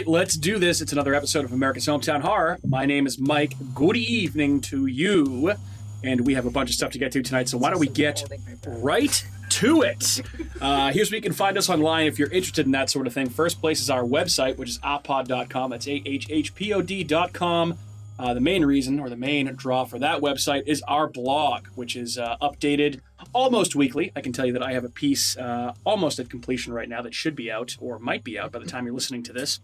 right, let's do this. It's another episode of America's Hometown Horror. My name is Mike. Good evening to you. And we have a bunch of stuff to get to tonight, so why don't we get right to it? Here's where you can find us online if you're interested in that sort of thing. First place is our website, which is ahhpod.com. That's ahhpod.com. The main reason, or the main draw for that website, is our blog, which is updated almost weekly. I can tell you that I have a piece almost at completion right now that should be out, or might be out by the time you're listening to this.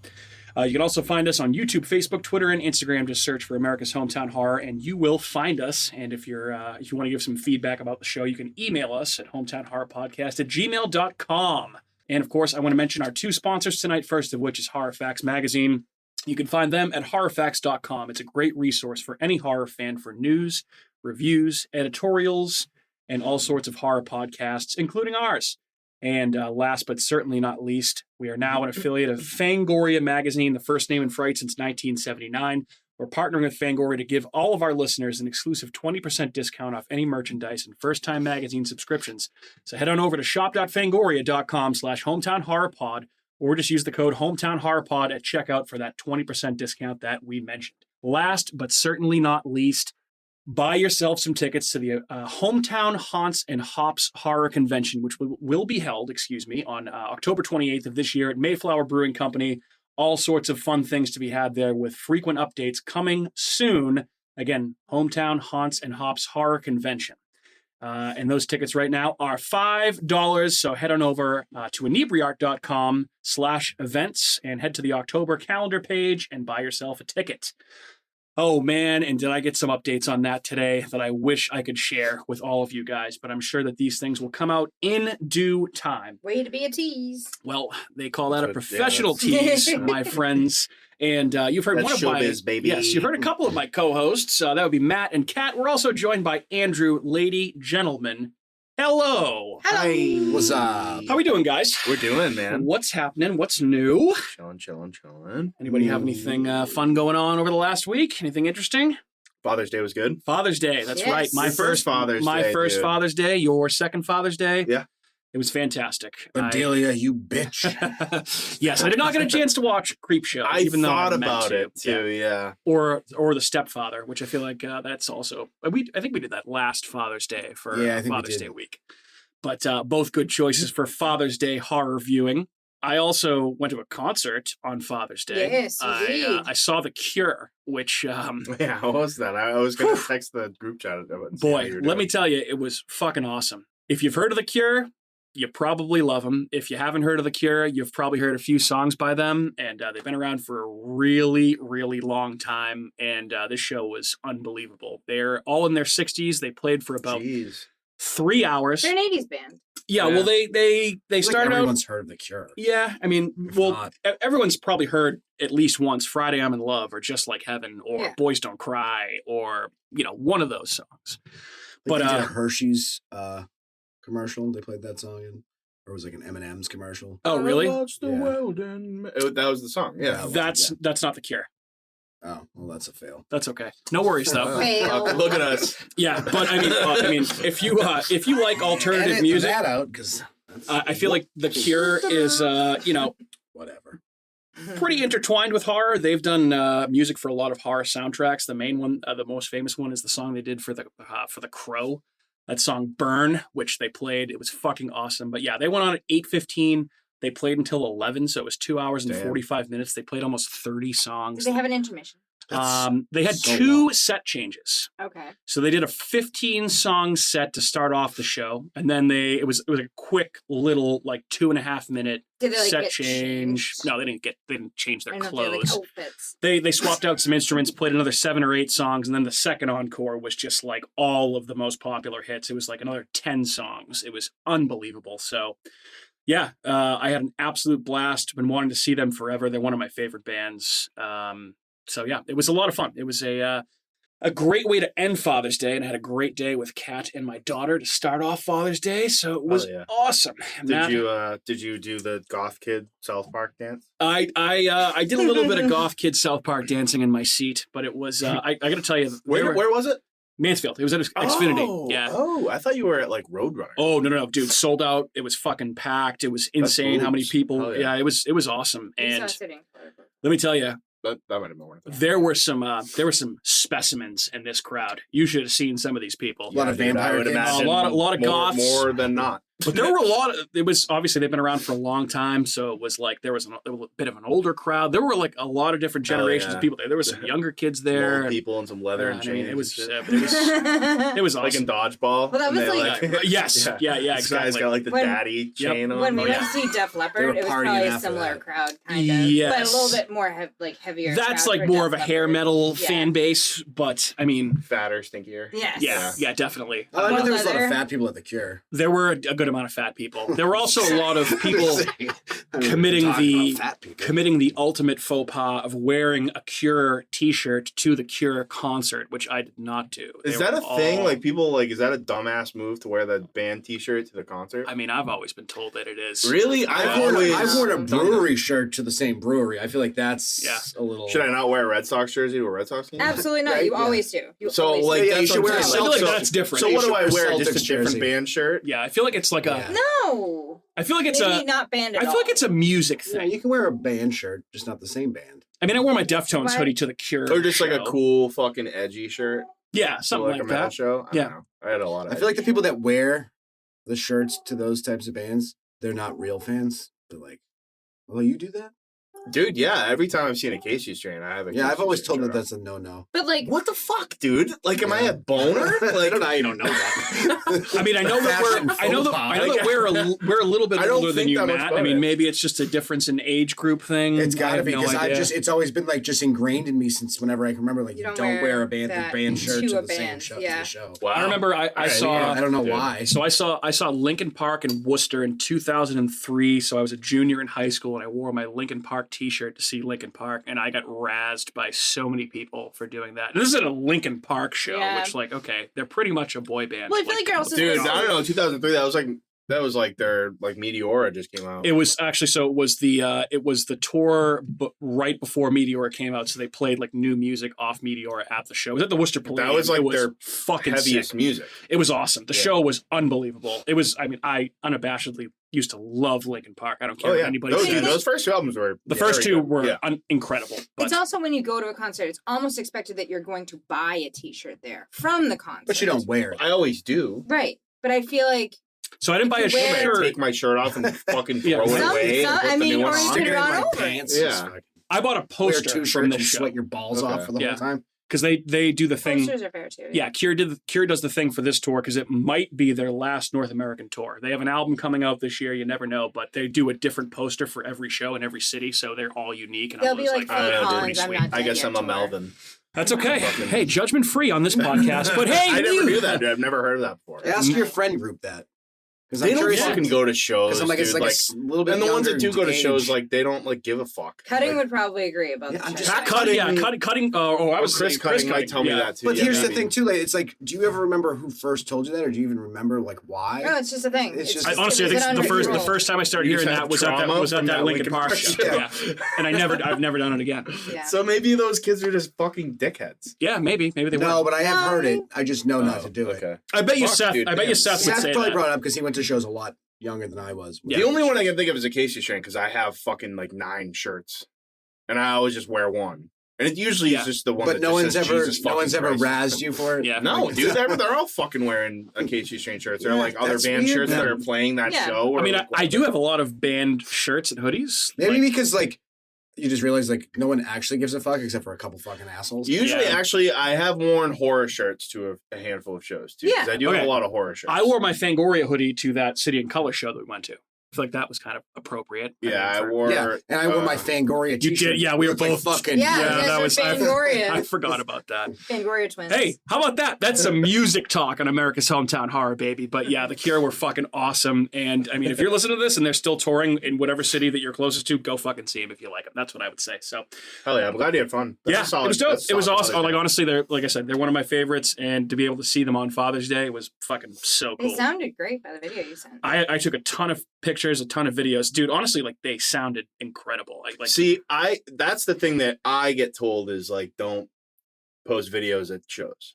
You can also find us on YouTube, Facebook, Twitter, and Instagram. Just search for America's Hometown Horror, and you will find us. And if you want to give some feedback about the show, you can email us at hometownhorrorpodcast@gmail.com. And of course, I want to mention our two sponsors tonight, first of which is Horror Facts Magazine. You can find them at horrorfacts.com. It's a great resource for any horror fan for news, reviews, editorials, and all sorts of horror podcasts, including ours. And last but certainly not least, we are now an affiliate of Fangoria Magazine, the first name in fright since 1979. We're partnering with Fangoria to give all of our listeners an exclusive 20% discount off any merchandise and first-time magazine subscriptions. So head on over to shop.fangoria.com/hometownhorrorpod, or just use the code HometownHorrorPod at checkout for that 20% discount that we mentioned. Last but certainly not least, buy yourself some tickets to the Hometown Haunts and Hops Horror Convention, which will be held, on October 28th of this year at Mayflower Brewing Company. All sorts of fun things to be had there with frequent updates coming soon. Again, Hometown Haunts and Hops Horror Convention. And those tickets right now are $5. So head on over to inebriart.com/events and head to the October calendar page and buy yourself a ticket. Oh man, and did I get some updates on that today that I wish I could share with all of you guys, but I'm sure that these things will come out in due time. Way to be a tease. Well, they call that a professional tease, my friends. And you've heard one of my baby. Yes, you've heard a couple of my co-hosts. That would be Matt and Kat. We're also joined by Andrew, lady, gentleman. Hello. Hi. What's up? How we doing, guys? We're doing, man. What's happening? What's new? Chilling. Anybody have anything fun going on over the last week? Anything interesting? Father's Day was good. Father's Day. That's Yes. right. Your first Father's My Day, first dude. Father's Day. Your second Father's Day. Yeah. It was fantastic. Bedelia, you bitch. Yes, I did not get a chance to watch Creepshow. I even though thought I meant about to. it too. Yeah. Or The Stepfather, which I feel like that's also I think we did that last Father's Day for Yeah, I think we Father's did. Day week. But both good choices for Father's Day horror viewing. I also went to a concert on Father's Day. Yes, you did. I saw The Cure, which Yeah. How was that? I was gonna text the group chat. boy, let me tell you, it was fucking awesome. If you've heard of The Cure, you probably love them. If you haven't heard of The Cure, you've probably heard a few songs by them, and they've been around for a really, really long time, and this show was unbelievable. They're all in their 60s. They played for about 3 hours. They're an 80s band. Yeah, Yeah. well, they started out... Everyone's heard of The Cure. Yeah, I mean, If well, not- everyone's probably heard at least once Friday I'm in Love, or Just Like Heaven, or Yeah. Boys Don't Cry, or, one of those songs. But But, they did a Hershey's commercial. They played that song in. Or it was like an M&M's commercial. Oh, really? Yeah. That was the song. Yeah. That's not The Cure. Oh, well, that's a fail. That's okay. No worries, though. Fail. Look at us. Yeah, but I mean, if you like alternative Edit music, that out, because I feel like The Cure is whatever. pretty intertwined with horror. They've done music for a lot of horror soundtracks. The main one, the most famous one, is the song they did for the Crow. That song "Burn," which they played. It was fucking awesome. But yeah, they went on at 8:15. They played until 11, so it was 2 hours and 45 minutes. They played almost 30 songs. Did they have an intermission? They had so 2 long. set changes. Okay. So they did a 15-song set to start off the show, and then it was a quick little 2.5 minute Did they set get change. changed? No, they didn't change their I don't know if they had, clothes. outfits. They swapped out some instruments, played another 7 or 8 songs, and then the second encore was just all of the most popular hits. It was another 10 songs. It was unbelievable. So yeah, I had an absolute blast. Been wanting to see them forever. They're one of my favorite bands. So yeah, it was a lot of fun. It was a great way to end Father's Day, and I had a great day with Kat and my daughter to start off Father's Day. So it was awesome. Did you do the goth kid South Park dance? I did a little bit of goth kid South Park dancing in my seat, but it was I got to tell you, Where was it? Mansfield. It was at Xfinity. Yeah. Oh, I thought you were at like Roadrunner. Oh no, dude, sold out. It was fucking packed. It was insane how many moves. people. Hell Yeah. yeah. It was awesome. We saw And sitting. let me tell you, That might have been one of them. there were some specimens in this crowd. You should have seen some of these people. A lot of dude, I vampire would kids. imagine A lot of more, goths. more than not. But there were a lot of, it was obviously they've been around for a long time. So it was like there was a bit of an older crowd. There were like a lot of different Hell generations yeah. of people there. There was some younger kids there. Old people and some leather and I chains. mean, and it was shit. it was like in awesome. dodgeball. Well, that and was they, like- Yes. Yeah, This guy's exactly. got like the When- daddy chain on. When we Oh, went yeah. to see Def They Leppard, were it was partying probably a after similar that. crowd, kind of, but a Yes. little bit more heavier. That's crowd like for more of Def a hair Leppard. metal Yeah. fan base, but I mean, Fatter, stinkier. Yes. yeah, definitely. I know there was a lot Leather. of fat people at the Cure. There were a good amount of fat people. There were also a lot of people committing Talking about fat people. committing the ultimate faux pas of wearing a Cure T-shirt to the Cure concert, which I did not do. Is They that were a thing? all- Like people like, is that a dumbass move to wear the band T-shirt to the concert? I mean, I've always been told that it is. Really? I've worn a brewery shirt to the same brewery. I feel like that's Yeah. a little. Should I not wear a Red Sox jersey to a Red Sox game? Absolutely not. Right, You yeah. always do. You So always like do. Yeah, you that's should what wear I'm a saying. I feel like So- that's different. So You what do should I wear wear? Celtics Just a different jersey. band shirt? Yeah, I feel like it's like a. Yeah. No. I feel like it's Maybe a. not banned at I feel all. like it's a music Yeah, thing. you can wear a band shirt, just not the same band. I mean, I wore my Deftones Why- hoodie to the Cure, Or just like a show. cool fucking edgy shirt? yeah, To, something like a metal that. show? I Yeah. don't know. I had a lot of I feel like the people that wear the shirts to those types of bands, they're not real fans. They're like, "Oh, you do that?" Dude, yeah. Every time I've seen a Casey's train, I have a Yeah, I've Casey's always train told them shirt that on. that's a no-no. But like, What the fuck, dude? Like, am I Yeah. a boner? I Like, don't know how you don't know that. I mean, I know that Fashion I know faux that pas. we're a little bit I don't older than think you, that much Matt. about I mean, it. maybe it's just a difference in age group thing. It's I got to have be no because idea. it's always been like just ingrained in me since whenever I can remember. Like You you don't don't wear wear a band that shirt to to a the same band, show. To yeah. the show. wow. I remember I Alright, saw. I don't know Dude. why. So I saw Linkin Park in Worcester in 2003. So I was a junior in high school, and I wore my Linkin Park T-shirt to see Linkin Park, and I got razzed by so many people for doing that. And this is at a Linkin Park show, Yeah. which like okay, they're pretty much a boy band. well, I feel like you're also Dude, supposed I to- don't know. 2003. That was like their like Meteora just came out. It was actually so it was the tour right before Meteora came out, so they played like new music off Meteora at the show. It was at the Worcester Palladium. That was like it was their fucking heaviest sick. music. It was awesome. The Yeah. show was unbelievable. It was. I mean, I unabashedly used to love Linkin Park. I don't care Oh what yeah, anybody those, says. dude, those first two albums were The first very two good. were Yeah. incredible. But It's also when you go to a concert, it's almost expected that you're going to buy a T-shirt there from the concert. But you don't wear it. I always do. Right. But I feel like so I didn't buy a If you wear- I shirt. take my shirt off and fucking throw Yeah. it Some- away. some- and put I the mean, new one or you on. can Stick it in run my over. pants. Yeah. Just like I bought a wear poster two from shirts this and show sweat your balls Okay. off for the Yeah. whole time. because they do the thing. posters are fair too. Yeah, Cure does the thing for this tour because it might be their last North American tour. They have an album coming out this year. You never know, but they do a different poster for every show in every city, so they're all unique. And They'll I be was like like, I Phil don't know, dude. Collins. I'm sweet. not I guess dead I'm yet a tour. Melvin. That's okay. Fucking- Hey, judgment free on this podcast. But hey, I never you. knew that, dude. I've never heard of that before. Ask your friend group that. Because They I'm don't curious. fucking go to shows. Because I'm like, it's dude. like, a little bit. and the ones that do younger go to age. shows, like they don't like give a fuck. Cutting Like, would probably agree about Yeah, the I'm shirt. just- Cut, Cutting- cutting. I was Chris saying Cutting might tell me yeah. that too. But yeah, here's the maybe. thing too. Like, it's like, do you ever remember who first told you that, or do you even remember like why? No, it's just a thing. It's just- I, it honestly, I was think an the unwritten first rule. time I started You hearing just that had was at trauma that from that Linkin Linkin Park Park show. show. Yeah, and I've never done it again. Yeah. So maybe those kids are just fucking dickheads. Yeah, maybe they No, were. but I have heard it. I just know not to do it. Okay. I bet you Fuck, Seth. dude, I bet you damn. Seth would Seth say probably that. brought it up because he went to shows a lot younger than I was. Yeah. The only one I can think of is a Casey Strain because I have fucking like 9 shirts, and I always just wear one. And it usually Yeah. is just the one. But that no just one's says, ever, Jesus no one's fucking ever Christ. razzed you for it. Yeah. No, Like, dude, they're all fucking wearing a Casey Strain shirts. They're Yeah, like other that's band weird, shirts that man. are playing that Yeah. show. Or I mean, like, I do have a lot of band shirts and hoodies. Maybe Like, because like you just realize like no one actually gives a fuck except for a couple fucking assholes. Usually, Yeah. actually, I have worn horror shirts to a handful of shows too. 'Cause Yeah. I do Okay. have a lot of horror shirts. I wore my Fangoria hoodie to that City and Color show that we went to. I feel like that was kind of appropriate. Yeah, I for- wore. Yeah, and I wore my Fangoria You t-shirt. did, yeah. We were with, like, both fucking. Yeah, Yeah, you guys that are was- Fangoria. I forgot about that. Fangoria twins. Hey, how about that? That's some music talk on America's Hometown Horror, baby. But yeah, the Cure were fucking awesome. And I mean, if you're listening to this and they're still touring in whatever city that you're closest to, go fucking see them if you like them. That's what I would say. So Hell yeah! I'm glad you had fun. That's yeah, a solid, it was dope. that's a It was solid awesome. holiday. Like honestly, they're like I said, they're one of my favorites, and to be able to see them on Father's Day was fucking so They cool. sounded great by the video you sent. I took a ton of pictures, a ton of videos, dude. Honestly, like they sounded incredible. Like See, that's the thing that I get told is like don't post videos at shows.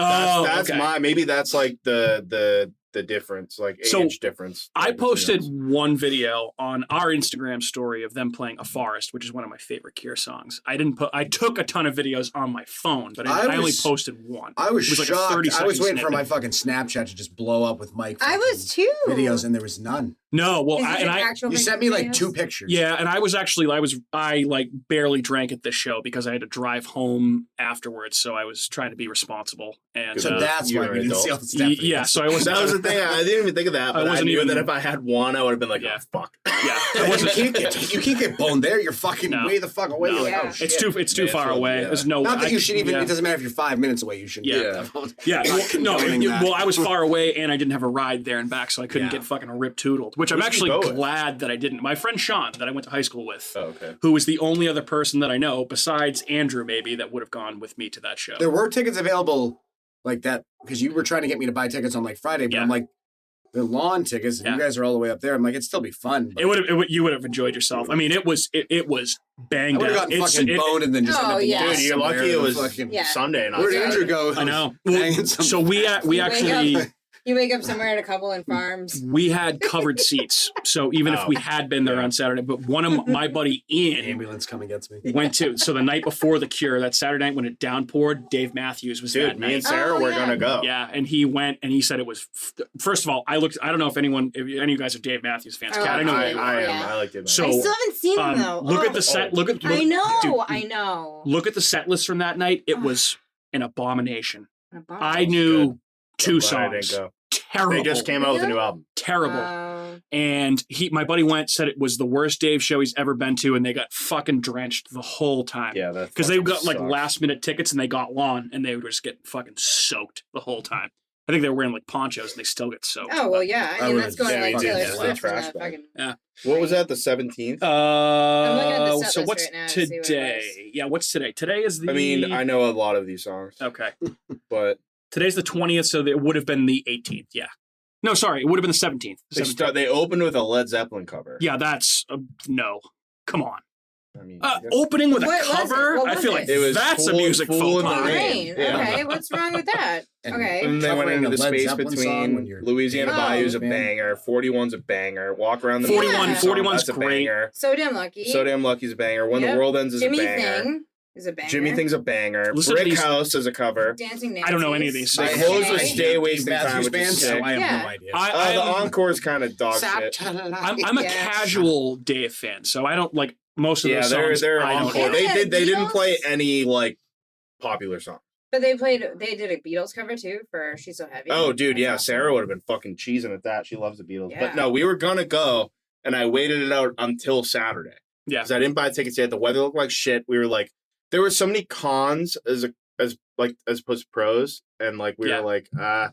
That's okay. maybe that's like the difference, like So, age difference. I between posted us. one video on our Instagram story of them playing "A Forest," which is one of my favorite Cure songs. I took a ton of videos on my phone, but I only posted one. I was It was like a shocked. 30 I was second waiting for snippet. my fucking Snapchat to just blow up with Mike. I was too. Videos, and there was none. No, well, Is it I actual You big sent me like videos? 2 pictures. yeah, and I like barely drank at this show because I had to drive home afterwards, so I was trying to be responsible. And So that's You're why an we didn't adult. see all the stuff. yeah, so I was That was the thing. I didn't even think of that, but I wasn't knew even- that if I had one, I would have been like, Yeah. oh, fuck. yeah, I You wasn't. can't get boned there. You're fucking No. way the fuck away. No. You're like, Yeah. oh, shit. It's too far away. Yeah. There's no. Not that you should even. Yeah. It doesn't matter if you're 5 minutes away. You shouldn't. Yeah. get that phone. Yeah, Not well, no. condoning that. Well, I was far away, and I didn't have a ride there and back, so I couldn't Yeah. get fucking rip tootled. Which I'm Who'd you actually go with? glad that I didn't. My friend Sean, that I went to high school with, Oh, okay. who was the only other person that I know besides Andrew, maybe, that would have gone with me to that show. There were tickets available like that because you were trying to get me to buy tickets on like Friday, but Yeah. I'm like, they're lawn tickets. And Yeah. You guys are all the way up there. I'm like, it'd still be fun. But You would have enjoyed yourself. I mean, it was I banged would have out. gotten fucking boned and then just Oh, end up yeah. lost Dude, you're somewhere lucky it in was fucking. Yeah. Sunday, not Where did Saturday. Andrew go? I know. Banging Well, some- so we wake actually You wake up somewhere at a Cumberland Farms. we had covered seats. So even if Oh. we had been there on Saturday, but one of my buddy Ian ambulance come and gets me. went to. So the night before the Cure, that Saturday night when it downpoured, Dave Matthews was that Dude, me night. and Sarah Oh, were yeah. gonna go. Yeah, and he went and he said it was. First of all, I don't know if any of you guys are Dave Matthews fans. Oh, Kat, I know I you am. are. Yeah. I liked it. So, I still haven't seen them though. Look at Oh, the set. Look at. I know. dude, I know. Look at the set list from that night. It Oh. was an abomination. A bomb. I knew Good. two Glad I didn't songs. go. Terrible. They just came out with a new album. Terrible. And my buddy went, said it was the worst Dave show he's ever been to, and they got fucking drenched the whole time. Yeah, that Because they fucking got like sucks. last minute tickets and they got lawn, and they would just get fucking soaked the whole time. I think they were wearing like ponchos and they still get soaked. Oh well, yeah. I I mean, would've that's going just like fucking Taylor did Swift that. and that Trash fucking. What was that? The 17th. looking at the set So list what's right now to see what it today? Yeah, what's today? Today is the. I mean, I know a lot of these songs, Okay, but today's the 20th, so it would have been the 18th. Yeah. No, sorry, it would have been the 17th. they opened with a Led Zeppelin cover. Yeah, that's no. Come on. I mean, Opening with a What was it? cover? What I was feel it? like It was that's a Fool- music Fool in faux the pas. Rain. Rain. Yeah. Okay, what's wrong with that? And- Okay. And they went Covering into a the Led space Zeppelin song when between you're Louisiana Oh. Bayou's a fan. banger, 41's a banger, Walk Around the 41 Moon, 41's that's a great. banger, So damn lucky. So Damn Lucky's a banger, When Yep. the World Ends is Jimmy a banger, Thing is a banger. Jimmy Thing's a banger, Listen to Brick these- House is a cover. Dancing Nancy's. I don't know any of these They songs. close with Okay. Stay Wasting Time, Matthews which Band, is so sick. I have Yeah. no idea. The Encore's kind of dog shit. I'm a Yeah. casual Dave fan, so I don't like most of Yeah, those they're songs. they're I don't encore. hate. Yeah, They didn't Beatles. play any like popular song. But they did a Beatles cover too for She's So Heavy. Oh, dude, That's yeah, awesome. Sarah would have been fucking cheesing at that. She loves the Beatles. Yeah. But no, we were gonna go, and I waited it out until Saturday. Yeah. Because I didn't buy tickets yet. The weather looked like shit. We were like, there were so many cons as opposed to pros, and like we Yeah. were like, I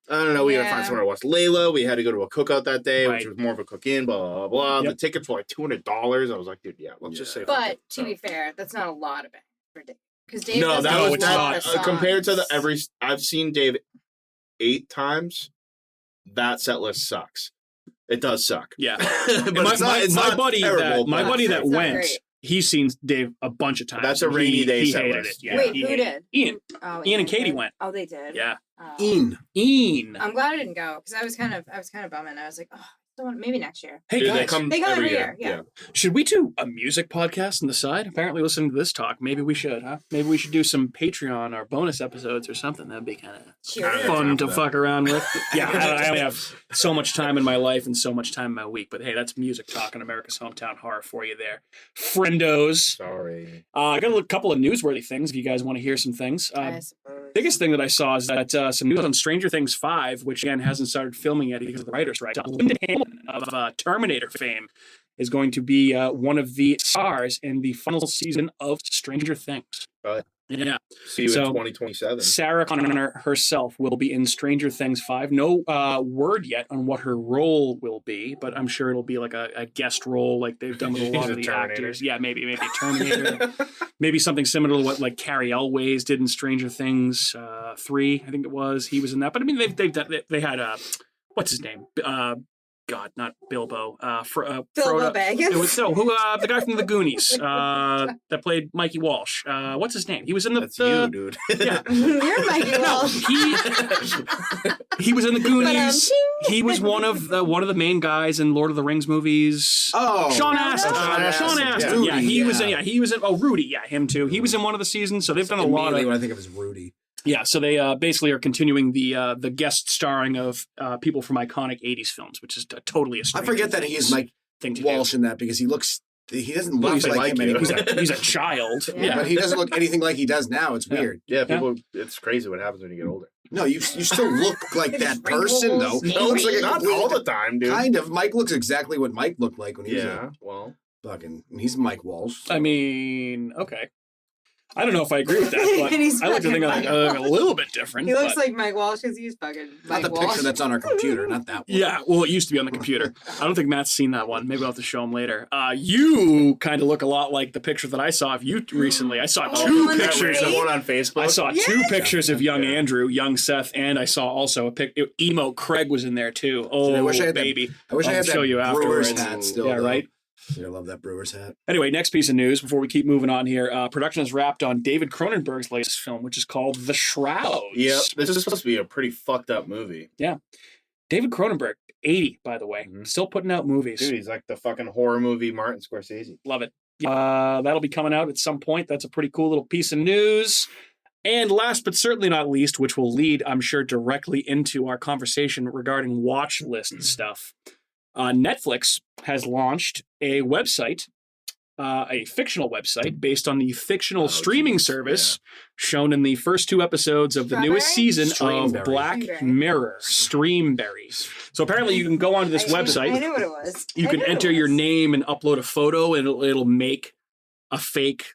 don't know, we gotta find Yeah. somewhere to watch Layla. We had to go to a cookout that day, Right. which was more of a cook-in. Blah blah blah. Yep. The tickets were like $200. I was like, dude, yeah, let's just say. fuck But it. to be So- fair, that's not a lot of it for Dave. Because Dave no, doesn't that No, was have it's a that lot of compared to songs. I've seen Dave 8 times. That set list sucks. It does suck. Yeah. But my, it's not, it's my not buddy terrible, that my but buddy that it's not went, great. he's seen Dave a bunch of times. That's a and rainy day He set hated list. it. Yeah, Wait, he who hated did? it. Ian. Oh, Ian and Katie did? went. Oh, they did. Yeah. Oh. Ian. I'm glad I didn't go because I was kind of bumming. I was like, oh, maybe next year. Hey Dude, guys, they come They come every every year. year, yeah. should we do a music podcast on the side? Apparently, listening to this talk, maybe we should, huh? Maybe we should do some Patreon or bonus episodes or something. That'd be kind of Cheers. fun to fuck around with. Yeah, I only have so much time in my life and so much time in my week. But hey, that's music talk on America's Hometown Horror for you there. Friendos. Sorry. I got a couple of newsworthy things if you guys want to hear some things. I suppose. Biggest thing that I saw is that some news on Stranger Things 5, which again hasn't started filming yet because of the writer's strike. Linda Hamilton of Terminator fame is going to be one of the stars in the final season of Stranger Things. Right. Yeah. See you So, in 2027. Sarah Connor herself will be in Stranger Things 5. No word yet on what her role will be, but I'm sure it'll be like a guest role like they've done with a She's lot a of the Terminator. actors. Yeah, maybe a Terminator. Maybe something similar to what like Carrie Elways did in Stranger Things 3, I think it was. He was in that. But I mean, they had what's his name? God, not Bilbo. Bilbo Frodo. Baggins. It was the guy from the Goonies that played Mikey Walsh. What's his name? He was in That's you, dude. Yeah. You're Mikey Walsh. He was in the Goonies. Ba-dum-ting. He was one of the main guys in Lord of the Rings movies. Oh, Sean Frodo? Astin. Sean Sean Astin, Astin. yeah. Yeah, he was Rudy, in. Yeah, he was in. Oh, Rudy. Yeah, him too. He was in one of the seasons. So they've done a lot immediately of. when I think of his Rudy. Yeah, so they basically are continuing the guest starring of people from iconic '80s films, which is totally a I strange forget that he's Mike thing to Walsh in that because he doesn't look Nothing like like him you. anymore. do. He's a child. Yeah. Yeah. But he doesn't look anything like he does now. It's weird. Yeah, people. It's crazy what happens when you get older. No, you still look like that His person though. wrinkles, He looks like a Not completely all the time, dude. kind of. Mike looks exactly what Mike looked like when he was Yeah, well, fucking. He's Mike Walsh. I mean, okay. I don't know if I agree with that, but He's I like to think fucking of a little bit different. He looks but- like Mike Walsh because he's fucking Not Mike the Walsh. picture that's on our computer, not that one. Yeah, well, it used to be on the computer. I don't think Matt's seen that one. Maybe I'll have to show him later. You kind of look a lot like the picture that I saw of you recently. I saw Oh, two the one that pictures raised? of the one on Facebook. I saw two Yes! pictures of young Yeah. Andrew, young Seth, and I saw also a emo Craig was in there too. Oh, I wish I had that- baby. I wish I I'll had show that you Brewers afterwards. hat still. Yeah, though. right? I love that Brewers hat. Anyway, next piece of news before we keep moving on here. Production is wrapped on David Cronenberg's latest film, which is called The Shrouds. Yep, this is supposed to be a pretty fucked up movie. David Cronenberg, 80, by the way. Mhm. Still putting out movies. Dude, he's like the fucking horror movie Martin Scorsese. Love it. That'll be coming out at some point. That's a pretty cool little piece of news. And last but certainly not least, which will lead, I'm sure, directly into our conversation regarding watch list stuff. Netflix has launched a website, a fictional website based on the fictional streaming geez, service shown in the first two episodes of the newest season of Streamberry. Black Streamberry. Mirror, Streamberry. So apparently you can go onto this I website. knew what it was. You I can knew it enter your was. name and upload a photo, and it'll make a fake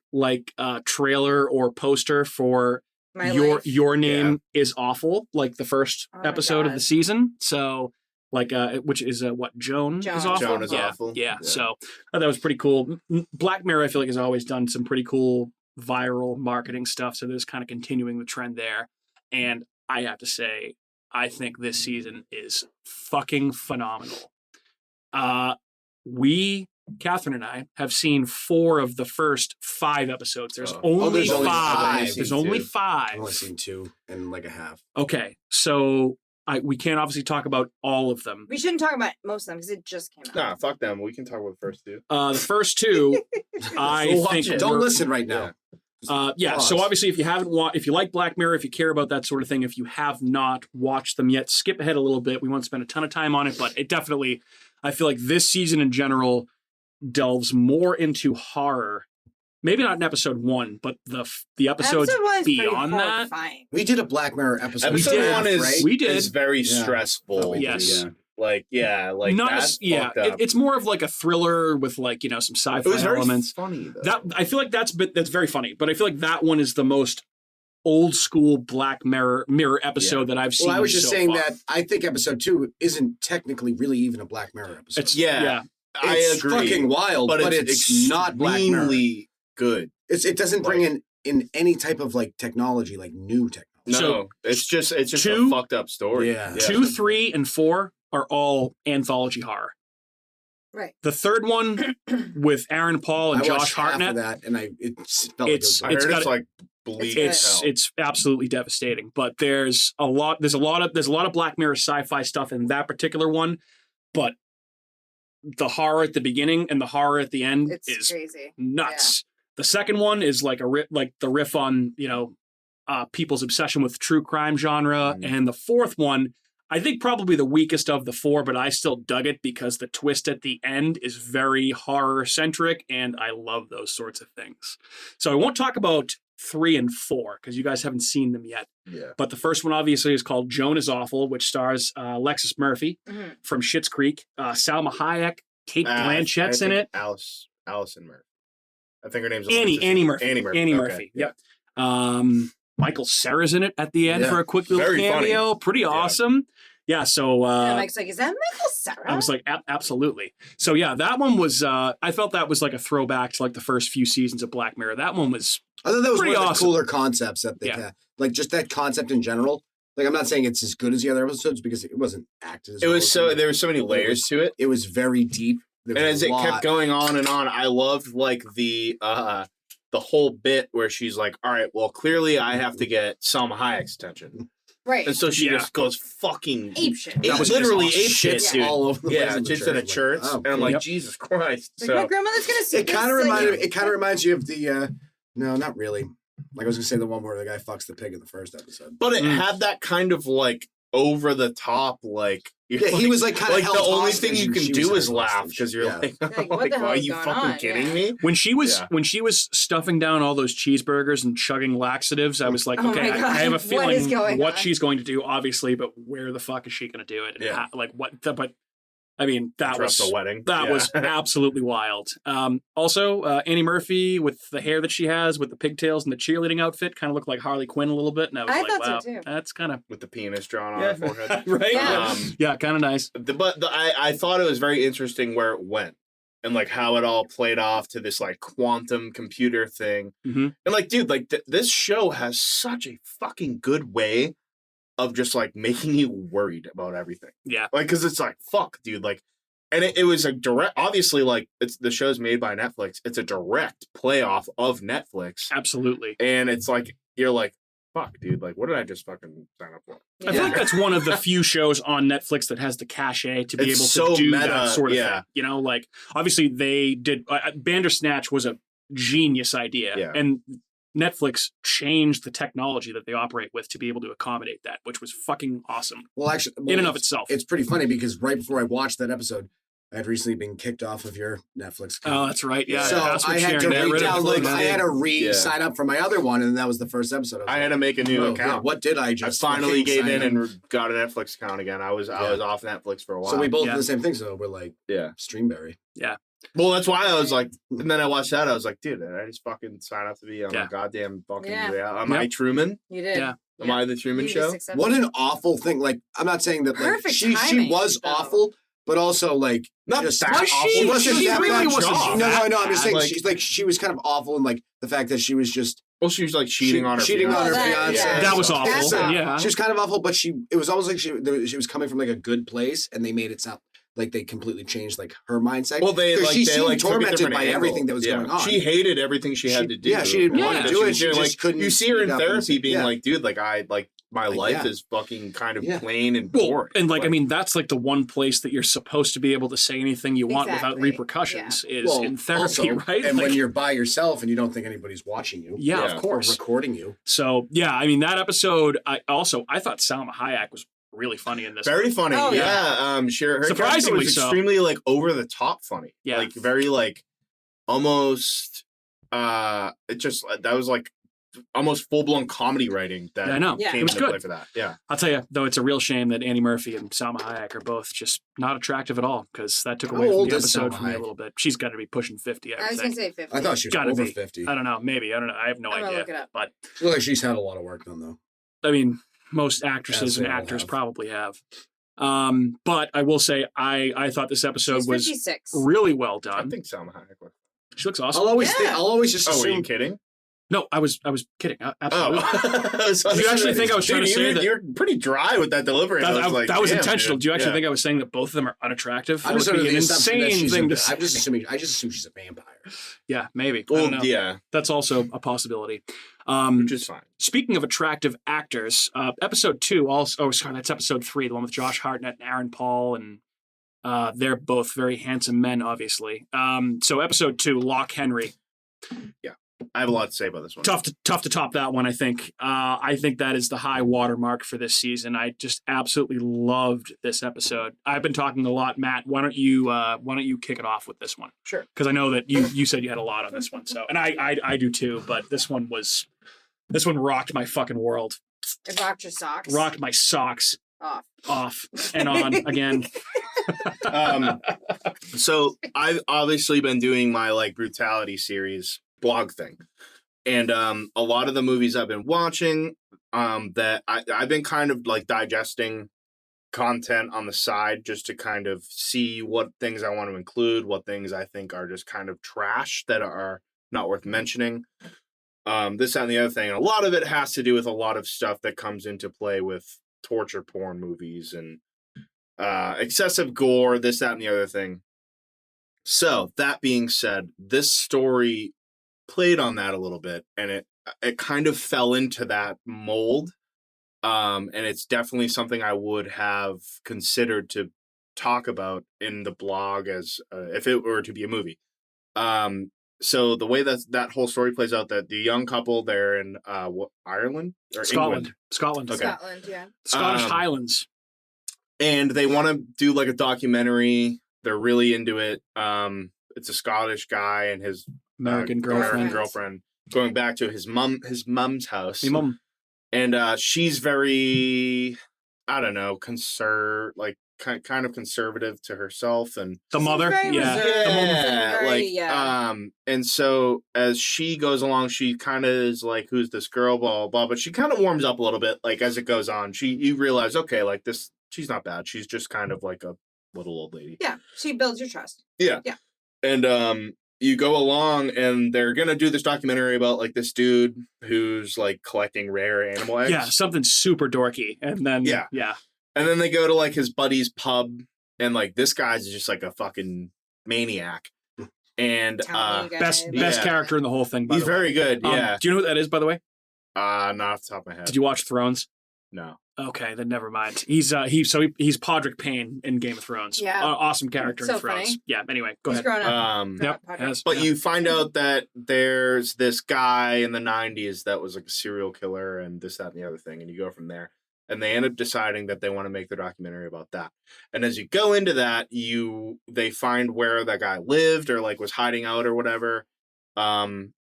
trailer or poster for My your life. your name is awful, like the first Oh my episode of God. the season. So which is what Joan is Joan. awful. Joan is yeah, awful. Yeah. Yeah. So I thought that was pretty cool. Black Mirror, I feel like, has always done some pretty cool viral marketing stuff. So there's kind of continuing the trend there. And I have to say, I think this season is fucking phenomenal. Catherine and I have seen 4 of the first 5 episodes. There's Oh. only there's only 5. five. There's I've only seen two. 5. I've only seen 2 and like a half. Okay, so we can't obviously talk about all of them. We shouldn't talk about most of them because it just came out. Nah, fuck them. We can talk about the first two. The first 2, I Go watch think it. Don't were- listen right now. Yeah, so Pause. obviously if you haven't if you like Black Mirror, if you care about that sort of thing, if you have not watched them yet, skip ahead a little bit. We won't spend a ton of time on it, but it definitely, I feel like this season in general delves more into horror. Maybe not in episode 1, but the episodes Episode 1 is pretty beyond that. horrifying. We did a Black Mirror episode. Episode did, one is right? We did. is very Yeah. stressful. Oh, we did, Yes. yeah. Like Not that's as, yeah, fucked up. it's more of like a thriller with like, some It sci-fi was very elements. funny though. That I feel like that's very funny, but I feel like that one is the most old school Black Mirror episode that I've seen. Well, I was just so saying far. that I think episode 2 isn't technically really even a Black Mirror episode. It's Yeah. I It's agree. fucking wild, but it's not Black Mirror. extremely good. It doesn't bring in any type of like technology, like new technology. No, So, it's just two- a fucked up story. Yeah. 2, 3, and 4 are all anthology horror. Right. The third one with Aaron Paul and I Josh watched half of Hartnett, that, and it felt like It's- I it was heard got it's it. like bleak. It's- as hell. it's absolutely devastating. But there's a lot of Black Mirror sci-fi stuff in that particular one, but the horror at the beginning and the horror at the end It's is crazy. nuts. The second one is like the riff on people's obsession with true crime genre, Mhm. and the fourth one, I think probably the weakest of the 4, but I still dug it because the twist at the end is very horror centric, and I love those sorts of things. So I won't talk about 3 and 4 because you guys haven't seen them yet. Yeah. But the first one obviously is called Joan is Awful, which stars Alexis Murphy Mhm. from Schitt's Creek, Salma Hayek, Kate Blanchett's I in think it. Allison Murphy. I think her name's Annie Murphy. Annie Murphy. Annie Okay, Murphy. yeah. Yep. Michael Cera's in it at the end Yeah. for a quick little Very funny. cameo. Pretty awesome. Yeah. So And Mike's like, is that Michael Cera? I was like, absolutely. So yeah, that one was. I felt that was like a throwback to like the first few seasons of Black Mirror. That one was. I thought that was Pretty one of the awesome. cooler concepts that they Yeah. had. Like just that concept in general Like, I'm not saying it's as good as the other episodes because it wasn't acted as It well was as so them. there were so many layers to it. It was very deep. There And was as a it lot. kept going on and on, I loved like the whole bit where she's like, all right, well, clearly I have to get Salma Hayek's attention. Right. And so she Yeah. just goes fucking Ape shit. That was literally just ape shit, shits dude. all over the place Yeah, in the just in a church. church. Like, oh, And I'm like, Yep. Jesus Christ. Like, my grandmother's gonna see It this. kind of like- reminds you of the no, not really. Like I was gonna say the one where the guy fucks the pig in the first episode. But it Mm. had that kind of like over the top, like Yeah, he was like kind of like the only thing you can do is laugh because you're like, Like, what the hell are is you going fucking on? kidding Yeah. me? When she was Yeah. when she was stuffing down all those cheeseburgers and chugging laxatives, I was like, Oh okay, my I God, have a what feeling is going what on? she's going to do, obviously, but where the fuck is she going to do it? And Yeah. how, like what? But I mean, that Interrupt was the wedding. that Yeah. was absolutely wild. Also, Annie Murphy with the hair that she has, with the pigtails and the cheerleading outfit, kind of looked like Harley Quinn a little bit, and I was I like, thought so, wow, too. that's kind of with the penis drawn on yeah, her forehead. right? Yeah. Yeah, kind of nice. I thought it was very interesting where it went and like how it all played off to this like quantum computer thing. Mhm. And like, dude, like this show has such a fucking good way of just like making you worried about everything. Yeah. Like, cause it's like, fuck, dude. Like, and it was a direct, obviously, like it's the show's made by Netflix. It's a direct playoff of Netflix. Absolutely. And it's like, you're like, fuck, dude. Like, what did I just fucking sign up for? I feel like that's one of the few shows on Netflix that has the cachet to be It's able to so do meta, that sort of yeah. thing. You know, like obviously they did. Bandersnatch was a genius idea, Yeah. and Netflix changed the technology that they operate with to be able to accommodate that, which was fucking awesome Well, actually, in and of itself. it's pretty funny because right before I watched that episode, I had recently been kicked off of your Netflix account. Oh, that's right. Yeah, so password I had to sharing, get rid of re-download. it. I had to Yeah. sign up for my other one, and that was the first episode. I had to make a new "Oh, account. yeah, what did I I just? finally fucking gave sign in up?" and got a Netflix account again. I was off Netflix for a while. So we both Yeah. did the same thing. So we're like, yeah. Streamberry. Well, that's why I was like, and then I watched that. I was like, dude, did I just fucking sign up to be on Yeah. a goddamn fucking? Yeah. Am I Yep. Truman? You did. Yeah. Am I the Truman You Show? just accepted What it. an awful thing! Like, I'm not saying that like Perfect she timing, was though. awful, but also like Not just that Was awful. she? wasn't She that really bad. wasn't No, no, I'm just saying Like, she's like she was kind of awful, and like the fact that she was just well, she was like cheating on her cheating on her Oh, that- fiance. yeah. That was So- awful. That's So, Yeah. she was kind of awful, but it was almost like she was coming from like a good place, and they made it sound like they completely changed like her mindset. Well, they 'Cause like she they seemed like took a tormented different by angle. everything that was Yeah. going on. She hated everything she had to do. Yeah, she didn't want to That do she it. was She doing, just like, couldn't You see her in speak up therapy and- being yeah. like, dude, like my Like, life yeah. is fucking kind of Yeah. plain and Well, boring. and like I mean, that's like the one place that you're supposed to be able to say anything you want without Exactly. repercussions is Well, in therapy, also, right? And Like, when you're by yourself and you don't think anybody's watching you, yeah, Yeah. of or course. recording you. So yeah, I mean that episode. I thought Salma Hayek was really funny in this. Very funny. Oh, yeah. Sure. Her Surprisingly character was so. extremely like over the top funny. Yeah. Like very like almost it just that was like almost full blown comedy writing that I know. Yeah. came It was into good. play for that. Yeah. I'll tell you though, it's a real shame that Annie Murphy and Salma Hayek are both just not attractive at all because that took How away from old the is episode Salma from me a Hayek? little bit. She's got to be pushing 50. I I would was gonna think. say 50. I thought she was Gotta over be. 50. I don't know. Maybe I don't know. I have no I'm gonna idea. look it up. But I feel like she's had a lot of work done though. I mean, most actresses As they and all actors have. probably have. But I will say, I thought this episode She's was 56. really well I done. think Salma Hayek was. She looks awesome. I'll always Yeah. I'll always just Oh, were you assume. kidding? No, I was kidding. Absolutely. Oh. Do you actually think I was trying to say that? You're pretty dry with that delivery. That, I was like, that was damn, intentional. dude. Do you actually Yeah. think I was saying that both of them are unattractive? I'm That just would under be the an assumption that insane she's thing a, to say. I just assume she's a vampire. Yeah, maybe. I Well, don't know. yeah, That's also a possibility. which is fine. Speaking of attractive actors, episode 2 also. Oh, sorry, that's episode 3, the one with Josh Hartnett and Aaron Paul, and they're both very handsome men, obviously. So episode 2, Lock Henry. I have a lot to say about this one. Tough to top that one, I think. I think that is the high watermark for this season. I just absolutely loved this episode. I've been talking a lot, Matt. Why don't you kick it off with this one? Sure. Because I know that you said you had a lot on this one. So, and I do too. But this one rocked my fucking world. It rocked your socks. Rocked my socks off. and on again. So I've obviously been doing my like brutality series blog thing, and a lot of the movies I've been watching, that I've been kind of like digesting content on the side just to kind of see what things I want to include, what things I think are just kind of trash that are not worth mentioning. This, that, and the other thing. And a lot of it has to do with a lot of stuff that comes into play with torture porn movies and excessive gore, this, that, and the other thing. So that being said, this story played on that a little bit, and it kind of fell into that mold. And it's definitely something I would have considered to talk about in the blog as if it were to be a movie. So the way that whole story plays out, that the young couple, they're in Ireland or Scotland. England? Scotland. Okay. Scotland, yeah. Scottish Highlands. And they want to do like a documentary. They're really into it. It's a Scottish guy and his American girlfriend. girlfriend going back to his mum's house. Hey, Mum. And she's very, I don't know, kind of conservative to herself, and The mother. very Yeah. reserved. The mom. Very, like yeah. and so as she goes along, she kind of is like, who's this girl, blah blah blah, but she kind of warms up a little bit, like as it goes on. You realize, okay, like this, she's not bad, she's just kind of like a little old lady. Yeah, she builds your trust. And you go along, and they're gonna do this documentary about like this dude who's like collecting rare animal eggs. Yeah, something super dorky. And then, Yeah. And then they go to like his buddy's pub, and like this guy's just like a fucking maniac. And Telling you Best guys. best Yeah. character in the whole thing, by he's the way. very good. Yeah. Do you know who that is, by the way? Not off the top of my head. Did you watch Thrones? No. Okay, then never mind. He's Podrick Payne in Game of Thrones. Yeah. Awesome character in So Thrones. funny. Yeah. Anyway, go He's ahead. grown up. Yep. Podrick. Yes. But Yeah. you find out that there's this guy in the 90s that was like a serial killer and this, that, and the other thing, and you go from there. And they end up deciding that they want to make the documentary about that. And as you go into that, they find where that guy lived or like was hiding out or whatever.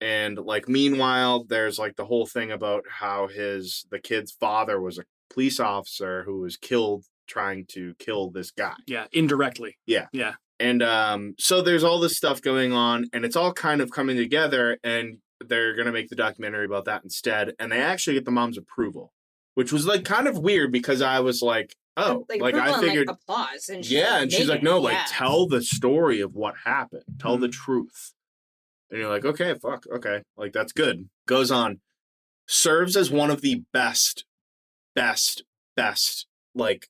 And like meanwhile, there's like the whole thing about how the kid's father was a police officer who was killed trying to kill this guy. Yeah. Indirectly. And so there's all this stuff going on, and it's all kind of coming together, and they're going to make the documentary about that instead. And they actually get the mom's approval, which was like kind of weird, because I was like, oh, like approval I and, figured. applause. And And she's like, "Make it." no, like Yeah. tell the story of what happened. Tell the truth. And you're like, okay, fuck, okay. Like that's good. Goes on. Serves as one of the best, like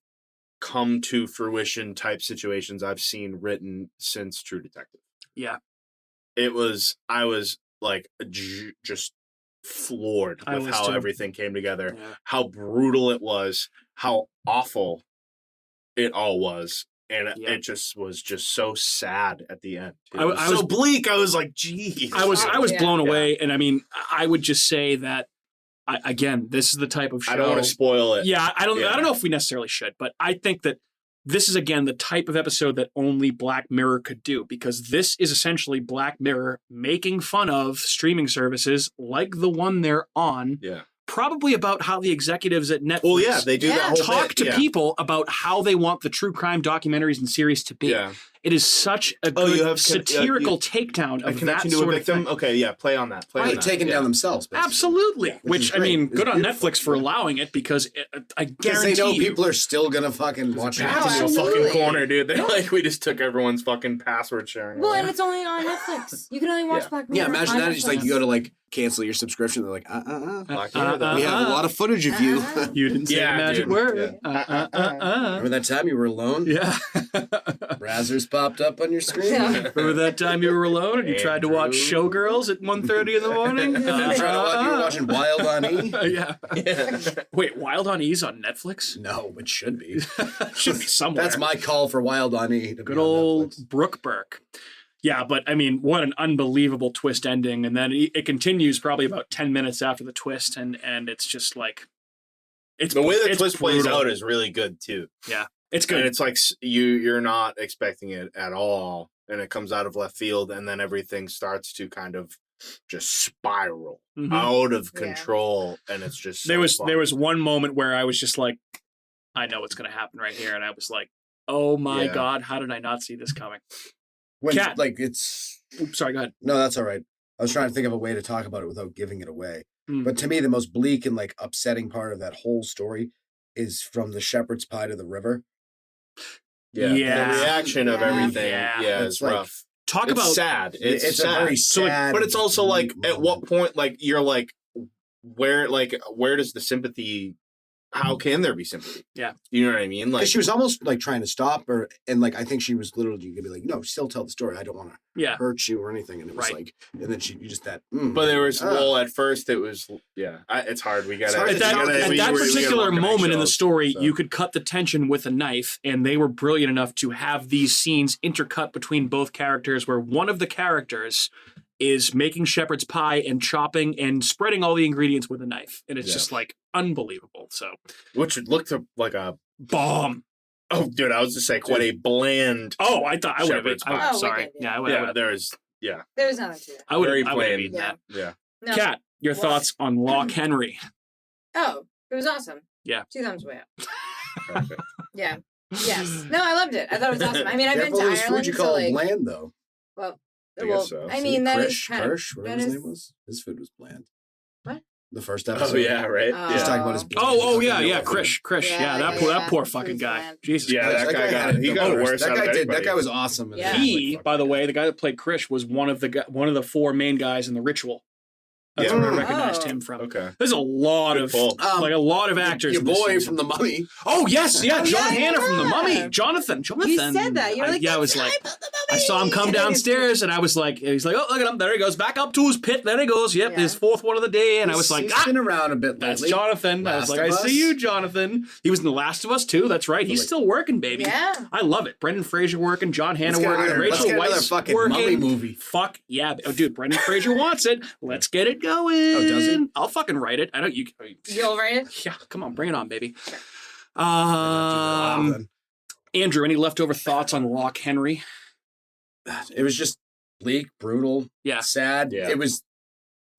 come to fruition type situations I've seen written since True Detective. Yeah. I was like just floored I with was how too. everything came together, Yeah. how brutal it was, how awful it all was. And Yeah. it just was just so sad at the end. It I was was- so bleak. I was like, geez. I was Yeah. blown away. And I mean, I would just say that, again, this is the type of show. I don't want to spoil it. Yeah, I don't Yeah. know if we necessarily should, but I think that this is, again, the type of episode that only Black Mirror could do, because this is essentially Black Mirror making fun of streaming services like the one they're on, Yeah. probably about how the executives at Netflix Well, yeah, they do Yeah. that whole talk bit. to Yeah. people about how they want the true crime documentaries and series to be. Yeah. It is such a Oh, you good have satirical takedown A of that connection to a sort of victim. thing. Okay, yeah, play on that. Play on They're that. taking Yeah. down themselves, basically. Absolutely. Which Which, is I great. mean, It's good on beautiful. Netflix for allowing it, because I Because guarantee they know you, people are still gonna fucking watch it. Back into a Absolutely. fucking corner, dude. They're like, we just took everyone's fucking password sharing. Well, away. and it's only on Netflix. You can only watch Yeah. Black Mirror. Yeah, imagine on that. It's like Netflix. you go to like cancel your subscription. They're like, Black Mirror, though. we have a lot of footage of you. you didn't say Yeah, the magic dude. word. Remember that time you were alone? Yeah. Brazzers popped up on your screen. Yeah. Remember that time you were alone and you tried to watch Andrew. Showgirls at 1:30 in the morning? And then you were watching Wild on E. Yeah. Wait, Wild on E's on Netflix? No, it should be. Should be somewhere. That's my call for Wild on E. to be good on old Netflix. Brooke Burke. Yeah, but I mean, what an unbelievable twist ending. And then it continues probably about 10 minutes after the twist, and it's just like, it's The way the it's twist plays brutal. out is really good too. It's And good. it's like you're not expecting it at all, and it comes out of left field, and then everything starts to kind of just spiral Mhm. out of Yeah. control, and it's just so There fun. was one moment where I was just like, I know what's going to happen right here, and I was like, oh my Yeah. god, how did I not see this coming? When, Cat. like it's Oops, sorry, go ahead. no, that's all right. I was trying to think of a way to talk about it without giving it away. Mm. But to me, the most bleak and like upsetting part of that whole story is from the shepherd's pie to the river. yeah. Yeah. The reaction of Yeah. everything, Yeah. yeah, It's is like- rough. Talk It's about sad. It's a sad. very So, like, sad. But it's also like, at what moment. point, like you're like, where does the sympathy how can there be sympathy? Yeah. You know what I mean? Like, Because she was almost like trying to stop her, and like I think she was literally gonna be like, "No, still tell the story. I don't want to Yeah. hurt you or anything." And it was Right. like, and then you just that. but there was, well, at first it was, it's hard. We got hard At to that, tell. at that particular moment in the story, so. you could cut the tension with a knife, and they were brilliant enough to have these scenes intercut between both characters, where one of the characters is making shepherd's pie and chopping and spreading all the ingredients with a knife, and it's Yeah. just like unbelievable. So Which looked like a, bomb. oh, dude, I was just saying, quite a bland. Oh, I thought I would have been. Shepherd's pie. Oh, Sorry, wicked, yeah, I Yeah, would. there's, There was nothing to it. I would very have plain. eaten that. Yeah. No. Kat, your What? thoughts on Loch Henry? Oh, it was awesome. Yeah. 2 thumbs way up. Perfect. Yeah. Yes. No, I loved it. I thought it was awesome. I mean, I've been Careful to of his Ireland, food you so call like, bland though. well, I guess so. I mean, that is kind of Kirsch, whatever that his is- name was. His food was bland. What? The first episode. Oh, yeah, right? Oh. He's Yeah. talking about his. Oh, yeah, bland yeah, food. Krish. Yeah, that Yeah, poor yeah. fucking Food's guy. bland. Jesus Yeah, Christ. that guy got had it. He the got it worst. worse That out guy of did. anybody. That guy was awesome. Yeah. He, by the way, the guy that played Krish was one of the 4 main guys in The Ritual. That's Yeah. where I recognized Oh. him from. Okay. There's a lot Good of pull. like a lot of actors. Your in this boy season. from the Mummy. Oh yes, yeah, Oh, John yeah, Hannah from the yeah. Mummy. Jonathan. You said that. You're like, yeah, I was "That's like, right, the I saw him come mummy." downstairs, and I was like, he's like, oh look at him, there he goes, back up to his pit. There he goes. Yep, Yeah. his 4th one of the day, and I was like, He's been around a bit that's lately. Jonathan. I was Last like, I of see Us. you, Jonathan. He was in The Last of Us too. That's right. He's Like- still working, baby. Yeah. I love it. Brendan Fraser working, John Hannah Let's get working, another- let's Rachel get another Weisz fucking working. Mummy movie. Fuck yeah, oh dude, Brendan Fraser wants it. Let's get it going. Oh, does he? I'll fucking write it. I don't. You'll write it? Yeah, come on, bring it on, baby. Then. Andrew, any leftover thoughts on Loch Henry? It was just bleak, brutal, Yeah. sad. Yeah.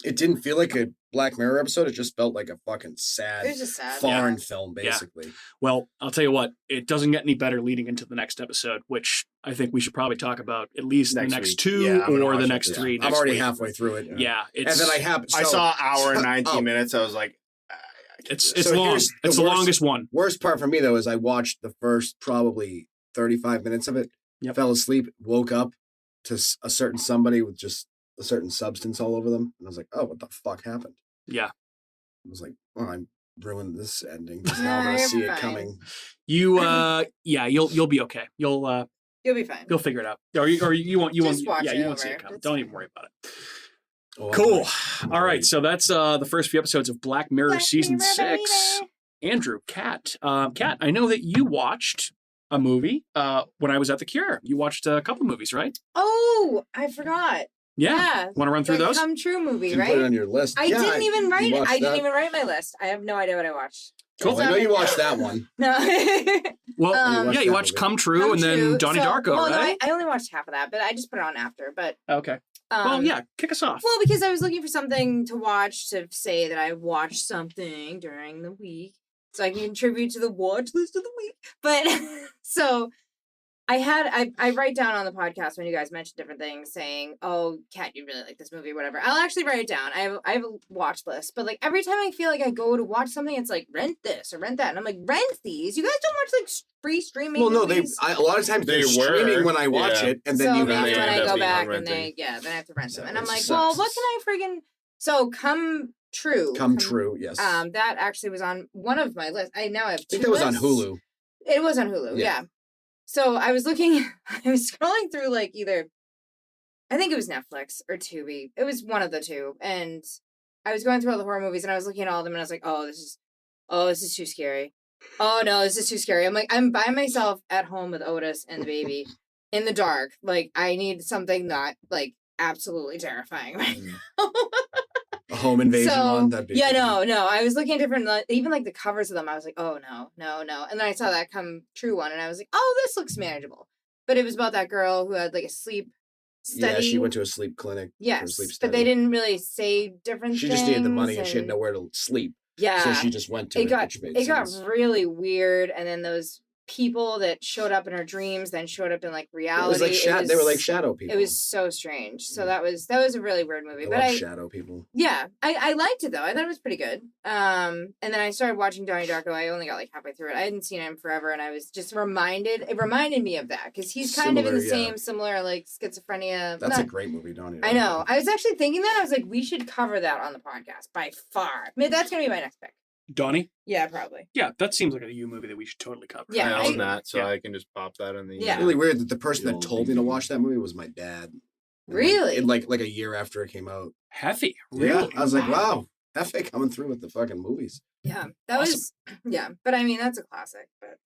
It didn't feel like a Black Mirror episode. It just felt like a fucking It sad was just sad. foreign film, Yeah. basically. Well, I'll tell you what, it doesn't get any better leading into the next episode, which I think we should probably talk about at least Next the next week. 2 Yeah, I'm gonna or the watch it, next yeah. 3. I'm next already week. halfway through it. Yeah, it's And then I have. I saw hour and 19 oh, minutes. I was like, it's So long. here's It's the the worst- longest one. Worst part for me though is I watched the first probably 35 minutes of it. Yep. Fell asleep, woke up to a certain somebody with just a certain substance all over them, and I was like, "Oh, what the fuck happened?" Yeah, I was like, "Oh, I ruined this ending. 'Cause now I'm gonna You're see it fine. coming." you. Yeah, you'll be okay. You'll You'll be fine. figure it out. Or you won't. You Just won't. watch Yeah, it you won't see over. it coming. It's Don't fine. even worry about it. Oh, I'm Cool. ready. I'm All right, ready. so that's the first few episodes of Black Mirror Black season Mirror, 6. baby. Andrew, Kat, I know that you watched a movie when I was at the Cure. You watched a couple movies, right? Oh, I forgot. Yeah. Want to run through The those? Come True movie, Did you right? put it on your list? I Yeah, didn't even you write it. watched I didn't that? even write my list. I have no idea what I watched. Cool. Well, I know you watched that one. No. Well, You yeah, you that watched movie. Come True Come and then True. Donnie So- Darko, well, right? No, I only watched half of that, but I just put it on after. But Okay. Well, um, yeah, kick us off. Well, because I was looking for something to watch to say that I watched something during the week, so I can contribute to the watch list of the week. But so I write down on the podcast when you guys mention different things, saying, "Oh, Kat, you really like this movie, whatever." I'll actually write it down. I have a watch list, but like every time I feel like I go to watch something, it's like rent this or rent that, and I'm like, rent these. You guys don't watch like free streaming. Well, no, movies? a lot of times They they're were, streaming when I watch yeah. it, and then so you maybe have when to I end up go being back on and renting. then I have to rent them, So and I'm it like, sucks. well, what can I friggin' so Come True? Come True. Yes. That actually was on one of my lists. I now have I two. think that was on lists. Hulu. It was on Hulu. Yeah. Yeah. So I was looking. I was scrolling through like either, I think it was Netflix or Tubi. It was one of the two, and I was going through all the horror movies, and I was looking at all of them, and I was like, this is too scary. Oh no, this is too scary. I'm like, I'm by myself at home with Otis and the baby in the dark. Like, I need something not like absolutely terrifying right now. A home invasion So, one. That'd be yeah, cool. no. I was looking at different, even like the covers of them. I was like, oh no. And then I saw that Come True one, and I was like, oh, this looks manageable. But it was about that girl who had like a sleep study. Yeah, she went to a sleep clinic. for a Yes, sleep but they study. didn't really say different. She just needed the money, and things she had nowhere to sleep, Yeah, so she just went to it it. got which made it got sense. really weird, and then those people that showed up in her dreams then showed up in like reality. It was like they were like shadow people. It was so strange. So Yeah. that was a really weird movie. I But love shadow people. yeah, I liked it though. I thought it was pretty good. And then I started watching Donnie Darko. I only got like halfway through it. I hadn't seen him forever, and I was just reminded. It reminded me of that because he's kind of in the Similar, yeah. similar like schizophrenia. That's not- a great movie, Donnie. I know. Darko. I was actually thinking that. I was like, we should cover that on the podcast by far. I mean, that's gonna be my next pick. Donnie? Yeah, probably. Yeah, that seems like a you movie that we should totally cover. Yeah, I own that, so yeah. I can just pop that in the. Yeah. It's really weird that the person The that old told me to DVD. watch that movie was my dad. And, Really? In like a year after it came out. Heavy. Yeah, Really? I was like, wow, F.A. coming through with the fucking movies. Yeah, that Awesome. was. Yeah, but I mean that's a classic. But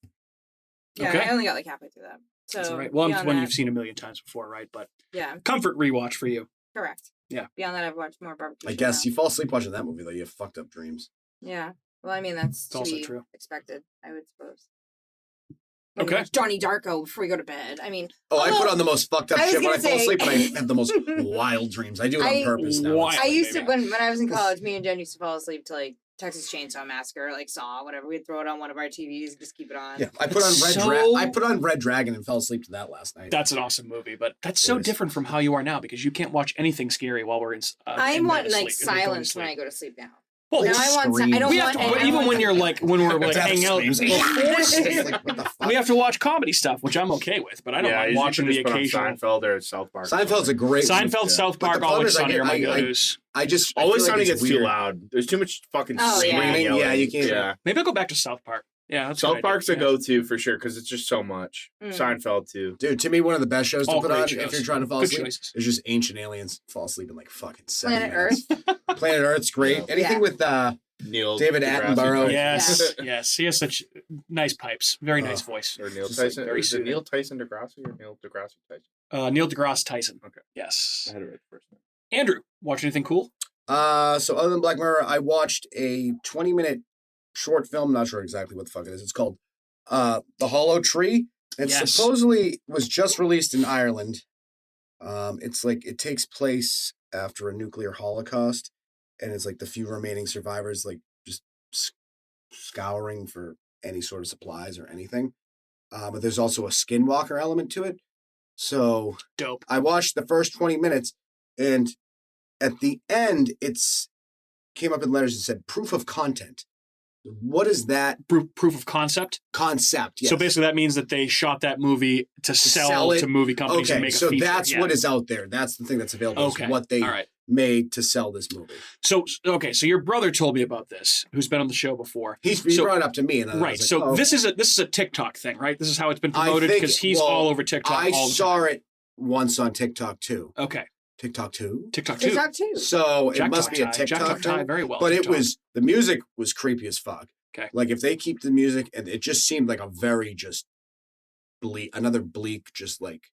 yeah, Okay. I only got like halfway through that. So That's all right. Well, it's beyond one that- you've seen a million times before, right? But Yeah, comfort rewatch for you. correct. Yeah. Beyond that, I've watched more barbecue. I Show guess now. you fall asleep watching that movie though. You have fucked up dreams. Yeah. Well, I mean that's to also be true. expected. I would suppose. Maybe Okay. watch Donnie Darko before we go to bed. I mean, Oh, I put although- on the most fucked up I was shit when I gonna fall say- asleep, and I have the most wild dreams. I do it on I- purpose now. Wild. I used to Maybe. when I was in college. Me and Jen used to fall asleep to like Texas Chainsaw Massacre, like Saw, whatever. We'd throw it on one of our TVs and just keep it on. Yeah, I put on That's Red so- I put on Red Dragon and fell asleep to that last night. That's an awesome movie, but that's so It is. different from how you are now because you can't watch anything scary while we're in. I in want bed like asleep, and we're going to silence when I sleep. go to sleep now. Well, Now I want. I don't we want. have to, I even want- when you're like when we're like Death hanging out screams. before sleep, Like, what the fuck? we have to watch comedy stuff, which I'm okay with, but I don't Yeah, mind you watching should the just put on occasional. Seinfeld or South Park. Seinfeld's a great Seinfeld, South But the Park, problem Always is I Sunny get- are my I- go-tos. I just I Always feel like Sunny it's gets too weird. loud. There's too much fucking Oh, yeah. screaming. Screaming, yeah, you can't- Yeah, Maybe I'll go back to South Park. Yeah, that's a good South Park's a idea. go-to for sure because it's just so much. Mm. Seinfeld too. Dude, to me, one of the best shows to All put great on shows. if you're trying to fall Good asleep choices. is just Ancient Aliens. Fall asleep in like fucking 7 Planet minutes. Earth. Planet Earth's great. Yeah. Anything Yeah. with Neil David deGrasse Attenborough. Tyson. Yes, yes, he has such nice pipes. Very nice Oh. voice. Or Neil Just, like, Tyson. very Is it soothing. Neil Tyson deGrasse or Neil deGrasse Tyson? Neil deGrasse Tyson. Okay. Yes. I had it right the first time. Andrew, watch anything cool? So other than Black Mirror, I watched a 20-minute short film. Not sure exactly what the fuck it is. It's called The Hollow Tree. It Yes. supposedly was just released in Ireland. It's like it takes place after a nuclear holocaust, and it's like the few remaining survivors like just scouring for any sort of supplies or anything. But there's also a skinwalker element to it. So Dope. I watched the first 20 minutes, and at the end, it's came up in letters and said proof of content. What is that Proof of concept. concept? Yes. So basically, that means that they shot that movie to sell sell it? to movie companies and okay, make a so feature. that's Yeah. what is out there. That's the thing that's available. Okay. Is what they All right. made to sell this movie. So okay, so your brother told me about this, who's been on the show before. He So- brought it up to me, and then I Right. was like, So oh. this is a TikTok thing, right? This is how it's been I promoted think- because he's well, all over TikTok. I all the saw time. it once on TikTok too. Okay. TikTok too. TikTok too. TikTok too. So it Jack must Talk be a Tie. TikTok Jack Talk Tie thing. very well. But it TikTok. was the music was creepy as fuck. Okay. Like if they keep the music, and it just seemed like a very just another bleak, just like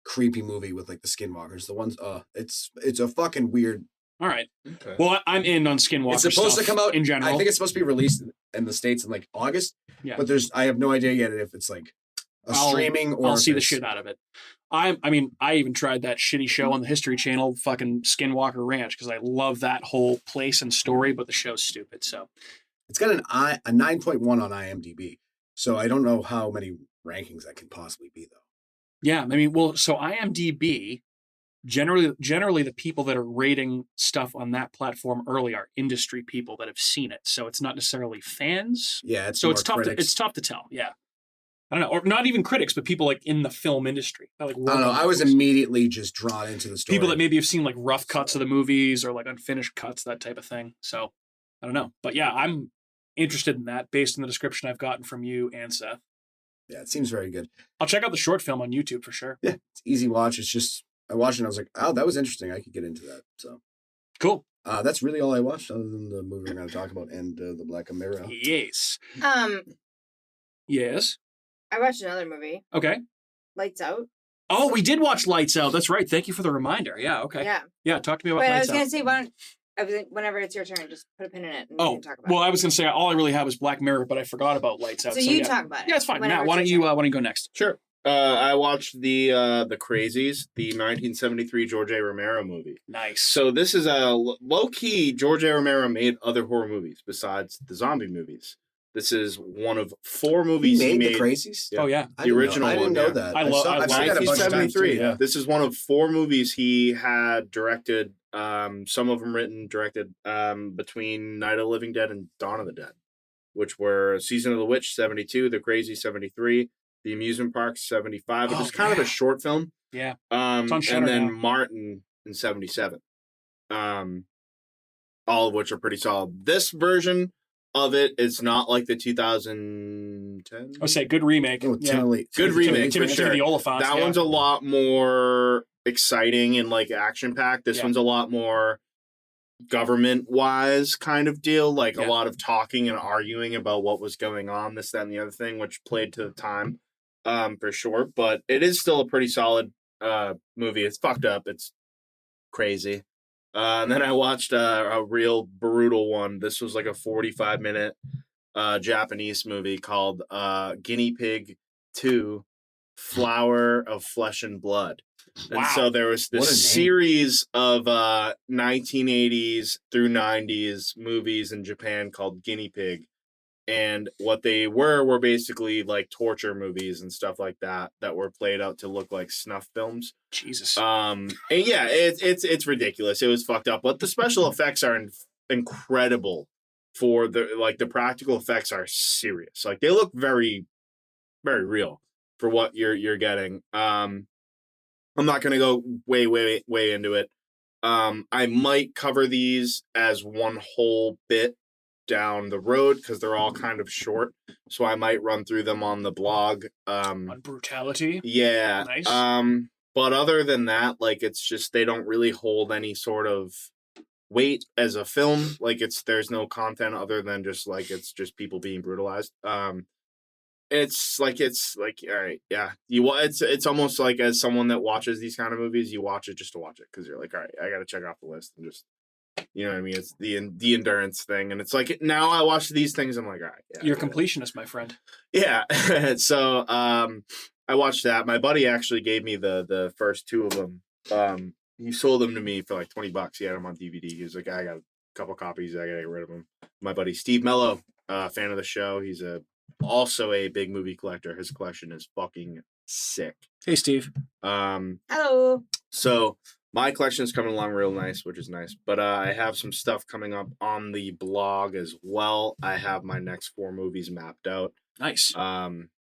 creepy movie with like the skinwalkers. The ones, it's a fucking weird. all right. Okay. Well, I'm in on Skinwalker. It's supposed to stuff come out in general. I think it's supposed to be released in the States in like August. Yeah. But I have no idea yet if it's like a streaming or I'll if see the it's- shit out of it. I mean, I even tried that shitty show on the History Channel, fucking Skinwalker Ranch, because I love that whole place and story, but the show's stupid. So It's got a 9.1 on IMDb. So I don't know how many rankings that can possibly be though. yeah, I mean, well, so IMDb generally the people that are rating stuff on that platform early are industry people that have seen it. So it's not necessarily fans. Yeah, it's So more it's tough. critics. It's tough to tell. Yeah, I don't know, or not even critics, but people like in the film industry. That, like, I work don't know. on I was movies. immediately just drawn into the story. People that maybe have seen like rough cuts of the movies or like unfinished cuts, that type of thing. So I don't know, but yeah, I'm interested in that based on the description I've gotten from you and Seth. Yeah, it seems very good. I'll check out the short film on YouTube for sure. Yeah, it's easy watch. It's just I watched it and I was like, oh, that was interesting. I could get into that. So Cool. that's really all I watched other than the movie we're going to talk about and the Black Mirror. Yes. Yes. I watched another movie, Okay. Lights Out. Oh, we did watch Lights Out. That's right. Thank you for the reminder. Yeah. Okay. Yeah, Yeah. Talk to me about but I Lights was gonna Out. say, whenever it's your turn, just put a pin in it and we Oh, can talk about well, it. I was gonna say all I really have is Black Mirror, but I forgot about Lights Out. So you yeah. talk about it. Yeah, it's fine. whenever Matt, why don't it's you your turn. go next? Sure. I watched the Crazies, the 1973 George A. Romero movie. Nice. So this is a low key. George A. Romero made other horror movies besides the zombie movies. This is one of 4 He movies made he the Crazies? Yeah. Oh yeah. I didn't know- original I didn't one, know yeah. that. I love- I've I seen that a bunch of times too, 1973. yeah. This is one of 4 movies he had directed. Some of them written, directed between Night of the Living Dead and Dawn of the Dead, which were Season of the Witch 72, The Crazy 73, The Amusement Park 75. It was kind of a short film. Yeah. And on Shudder then now. Martin in 77. All of which are pretty solid. This version of it. It's not like the 2010. I would say good remake. Oh, Yeah. Timothy- Good Timothy- remake, Timothy- for sure. Timothy Olyphant. That one's a lot more exciting and like action packed. This Yeah. one's a lot more government wise kind of deal. Like Yeah. a lot of talking and arguing about what was going on, this, that, and the other thing, which played to the time, for sure. But it is still a pretty solid movie. It's fucked up. It's crazy. And then I watched a real brutal one. This was like a 45-minute Japanese movie called Guinea Pig 2 Flower of Flesh and Blood. And Wow. so there was What a name. this series of 1980s through 90s movies in Japan called Guinea Pig. And what they were basically like torture movies and stuff like that were played out to look like snuff films. Jesus. And yeah, it's ridiculous. It was fucked up, but the special effects are incredible. For the practical effects are serious. Like they look very, very real for what you're getting. I'm not gonna go way into it. I might cover these as one whole bit down the road because they're all kind of short, so I might run through them on the blog. On brutality. Yeah. Nice. But other than that, like it's just they don't really hold any sort of weight as a film. Like there's no content other than just like it's just people being brutalized. It's like all right, yeah. It's almost like as someone that watches these kind of movies, you watch it just to watch it because you're like, all right, I got to check off the list and just. You know what I mean? It's the endurance thing, and it's like now I watch these things. I'm like, all right, yeah, You're a completionist, my friend. yeah. So I watched that. My buddy actually gave me the first two of them. He sold them to me for like $20. He had them on DVD. He was like, I got a couple copies. I gotta get rid of them. My buddy Steve Mello, fan of the show. He's also a big movie collector. His collection is fucking sick. Hey, Steve. Hello. So my collection is coming along real nice, which is nice. But I have some stuff coming up on the blog as well. I have my next 4 movies mapped out. Nice.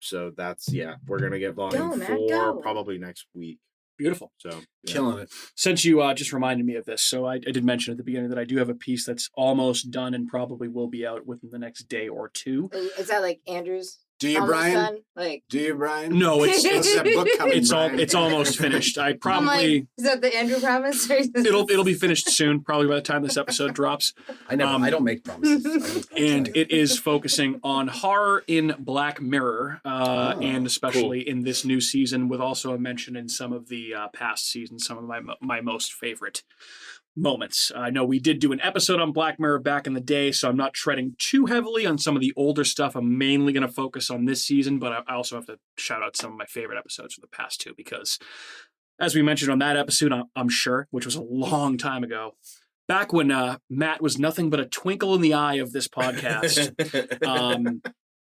So that's we're gonna get Go, volume Matt, 4 go. probably next week. Beautiful. So yeah. Killing it. Since you just reminded me of this, so I did mention at the beginning that I do have a piece that's almost done and probably will be out within the next day or two. Is that like Andrew's? Do you, almost Brian? done? Like Do you, Brian? No, it's When's that book coming, Brian? it's almost finished. I I'm probably like, is that the Andrew promise? Or is this- it'll be finished soon, probably by the time this episode drops. I um, I don't make promises. And it is focusing on horror in Black Mirror, and especially in this new season, with also a mention in some of the past seasons, some of my most favorite moments. I know we did do an episode on Black Mirror back in the day, so I'm not treading too heavily on some of the older stuff. I'm mainly going to focus on this season, but I also have to shout out some of my favorite episodes from the past two, because as we mentioned on that episode, I'm sure, which was a long time ago, back when Matt was nothing but a twinkle in the eye of this podcast.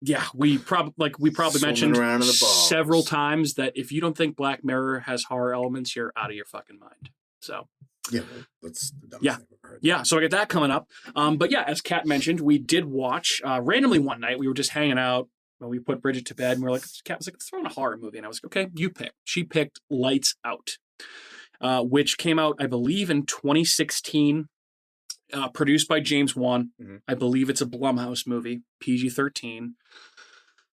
Yeah, we probably Swimming mentioned around in the balls. several times that if you don't think Black Mirror has horror elements, you're out of your fucking mind. So Yeah, that's the dumbest Yeah. thing I've ever heard. yeah, so I get that coming up. But yeah, as Kat mentioned, we did watch randomly one night. We were just hanging out when we put Bridget to bed, and we were like, Kat was like, let's throw in a horror movie, and I was like, okay, you pick. She picked Lights Out, which came out, I believe, in 2016. Produced by James Wan. Mhm. I believe it's a Blumhouse movie, PG-13.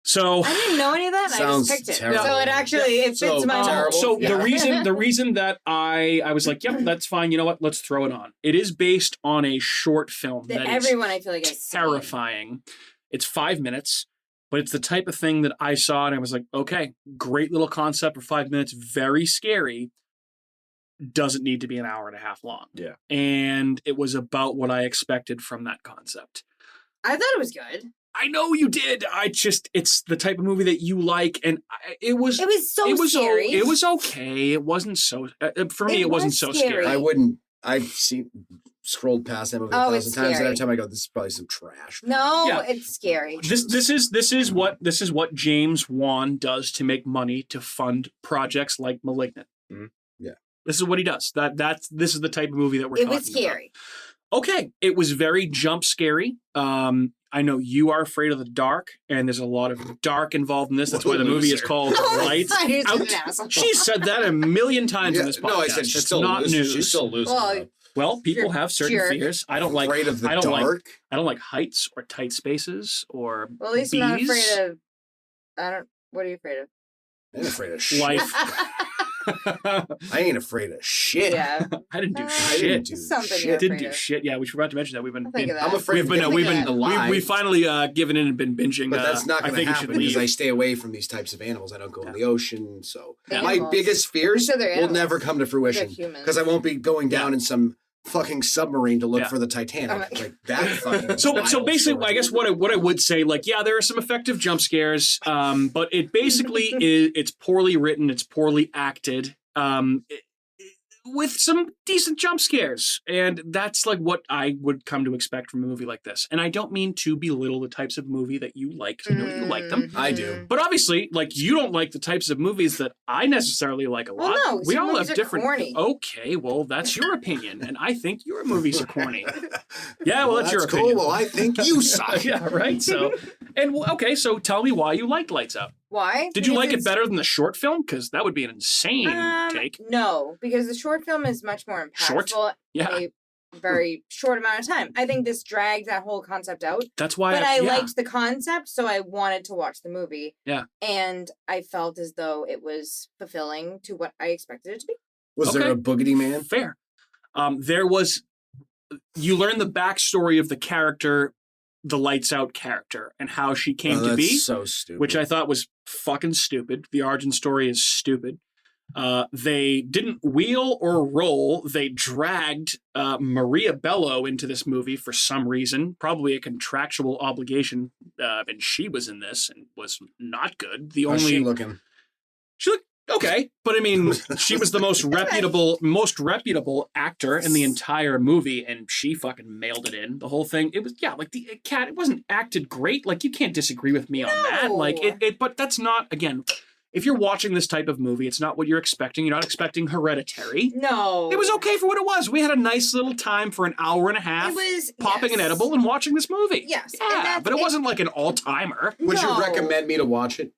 So, I didn't know any of that. And I Sounds just picked it. terrible. So it actually it fits So my terrible. so Yeah. the reason that I was like, yep, that's fine. You know what? Let's throw it on. It is based on a short film that that is everyone I feel like is terrifying. It's 5 minutes, but it's the type of thing that I saw and I was like, okay, great little concept for 5 minutes, very scary. Doesn't need to be an hour and a half long. Yeah. And it was about what I expected from that concept. I thought it was good. I know you did. It's the type of movie that you like, and it was scary. It was okay. It wasn't so. For me, it wasn't was so scary. scary. I wouldn't. I've scrolled past that movie Oh, 1,000 it's times, and scary. every time I go, this is probably some trash. No, Yeah. it's scary. This is what James Wan does to make money to fund projects like *Malignant*. Mhm. Yeah. This is what he does. This is the type of movie that we're It talking was scary. about. Okay, it was very jump scary. I know you are afraid of the dark, and there's a lot of dark involved in this. That's why the movie is Loser. called Lights He's Out. an asshole. She said that a million times in this podcast. No, I said she's It's still not loose. news. She's still loose. Well, Well, people You're have certain jerk. fears. I don't like. Afraid of the I don't like. dark. I don't like heights or tight spaces or Well, at least bees. I'm not afraid of. What are you afraid of? I ain't afraid of shit. Life. I ain't afraid of shit. Yeah. I didn't do I I shit. didn't do Something shit. you're Didn't afraid do of. shit. Yeah, we forgot to mention that we've been. I'll think of that. I'm afraid We've been. of We've getting been. eaten alive. We finally given in and been binging. But that's not I going to think you happen should because leave. I stay away from these types of animals. I don't go in the ocean. So my Animals. biggest fears You said they're will animals. never come to They're fruition humans. because I won't be going down in some fucking submarine to look Yeah. for the Titanic. Like that fucking. So wild basically, story. I guess what I would say, like, yeah, there are some effective jump scares, but it basically it's poorly written, it's poorly acted, with some decent jump scares, and that's like what I would come to expect from a movie like this. And I don't mean to belittle the types of movie that you like, 'cause I know you like them. I do. But obviously, like, you don't like the types of movies that I necessarily like a Well, lot. no, we some all movies have are different. corny. Okay, well, that's your opinion, and I think your movies are corny. Yeah, well, that's your cool. opinion. Well, I think you suck. Yeah, right. So, and okay, so tell me why you liked Lights Out. Why? Did you Because like it it's- better than the short film? Because that would be an insane take. No, because the short film is much more impactful Short? Yeah, in a very short amount of time. I think this dragged that whole concept out. that's why. But I yeah. liked the concept, so I wanted to watch the movie. Yeah. And I felt as though it was fulfilling to what I expected it to be. Was there Okay. a boogity man? Fair. There was. You learn the backstory of the character, the Lights Out character, and how she came Oh, to that's be. so stupid. Which I thought was fucking stupid. The origin story is stupid. They didn't wheel or roll. They dragged Maria Bello into this movie for some reason, probably a contractual obligation, and she was in this and was not good. The How's only she looking? she looked okay, but I mean, she was the most reputable actor in the entire movie, and she fucking mailed it in. The whole thing, it was like the cat. It wasn't acted great. Like, you can't disagree with me on that. Like No. it, but that's not, again. If you're watching this type of movie, it's not what you're expecting. You're not expecting Hereditary. No. It was okay for what it was. We had a nice little time for an hour and a half It was popping an yes. edible and watching this movie. Yes, and Yeah, that's but it it. wasn't like an all-timer. Would No. you recommend me to watch it?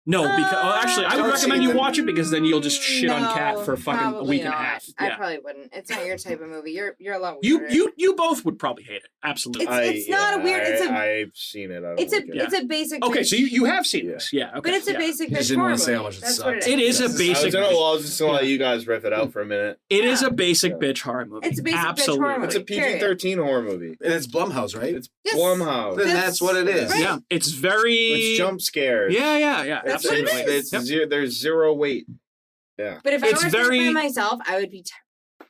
No, because actually, I would Don't recommend see you the- watch it because then you'll just shit on No, Cat for fucking a probably week and a not. half. I Yeah. probably wouldn't. It's not your type of movie. You're a lot You weirder. you both would probably hate it. Absolutely. It's not a weird- it's a- I've seen it. I don't It's a like it. Yeah. it's a basic. Okay, bitch, so you have seen this. Yeah, okay. but it's a yeah. basic. You just bitch didn't wanna horror say how movie. much it That's sucks. what it is. It is a I was basic. gonna, well, I was just gonna let you guys riff it out for a minute. It is Yeah. a basic Yeah. bitch horror movie. It's a basic bitch Absolutely. horror It's a movie. period. PG-13 horror movie. And it's Blumhouse, right? It's Yes. Blumhouse. Then that's what it is. Right. Yeah, it's very. It's jump scares. Yeah. That's what it Absolutely. is. It's there's zero weight. Yeah. But if I It's were to very- very... myself, I would be.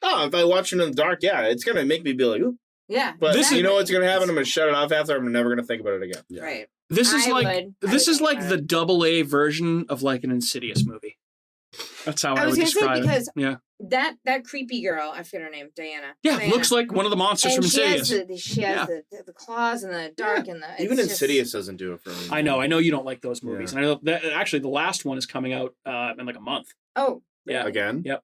Oh, if I watch it in the dark, yeah, it's gonna make me be like, ooh. Yeah. But This you is- know what's gonna happen? I'm gonna shut it off after. I'm never gonna think about it again. Yeah. Right. This is I like would. I this would is think like about the it. double A version of like an Insidious movie. That's how I, I was would gonna say, describe because it. Yeah, That creepy girl, I forget her name, Diana. yeah. Diana. Looks like one of the monsters and from she Insidious. has she has the claws and the dark and the Even it's just- Insidious doesn't do it for me. I know you don't like those movies, and I know that actually the last one is coming out in like a month. Oh, Yeah. Again? Yep.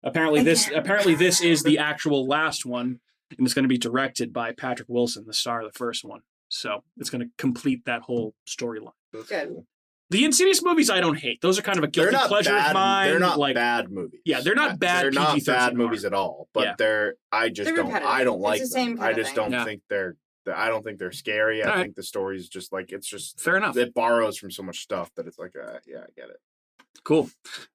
Apparently this is the actual last one, and it's going to be directed by Patrick Wilson, the star of the first one. So it's going to complete that whole storyline. That's Good. cool. The Insidious movies I don't hate. Those are kind of a They're guilty not pleasure bad. of mine. They're not like, bad movies. Yeah, they're not bad They're not PG-13 bad movies horror. at all. But Yeah. they're. I just They're don't. repetitive. I don't It's like the same them. kind I of just thing. don't Yeah. think they're. I don't think they're scary. I All right. think the story's just like it's just. Fair enough. It borrows from so much stuff that it's like, yeah, I get it. Cool.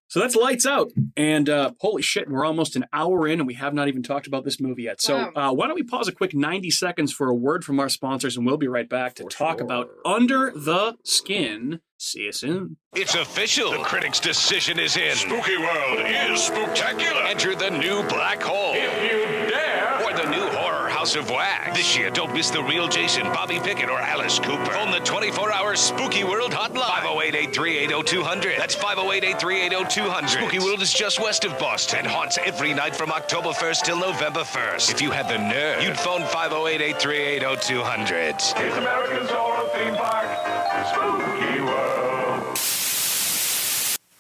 So that's Lights Out. And holy shit, we're almost an hour in and we have not even talked about this movie yet. So why don't we pause a quick 90 seconds for a word from our sponsors, and we'll be right back to For talk sure. about Under the Skin. See you soon. It's official. The critics' decision is in. Spooky World is spooktacular. Enter the new black hole. If you dare. Or the new horror House of Wax. This year, don't miss the real Jason, Bobby Pickett, or Alice Cooper. Phone the 24-hour Spooky World hotline. 508-838-0200. That's 508-838-0200. Spooky World is just west of Boston and haunts every night from October 1st till November 1st. If you had the nerve, you'd phone 508-838-0200. It's America's Horror Theme Park, Spooky World.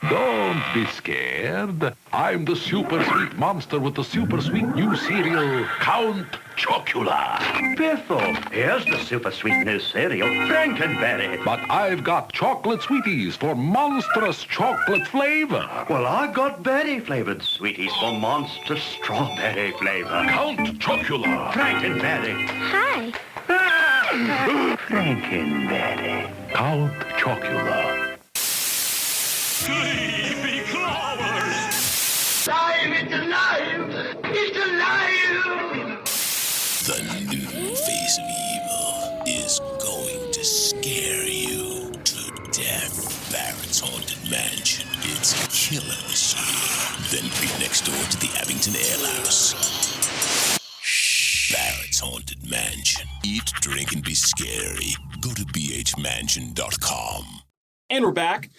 Don't be scared. I'm the super sweet monster with the super sweet new cereal, Count Chocula. Biffle, here's the super sweet new cereal, Frankenberry. But I've got chocolate sweeties for monstrous chocolate flavor. Well, I've got berry-flavored sweeties for monster strawberry flavor. Count Chocula. Frankenberry. Hi. Frankenberry. Count Chocula. Sleepy Clovers! The new face of evil is going to scare you to death. Barrett's Haunted Mansion. It's killer this year. Then right next door to the Abington Ale House. Barrett's Haunted Mansion. Eat, drink, and be scary. Go to bhmansion.com. And we're back,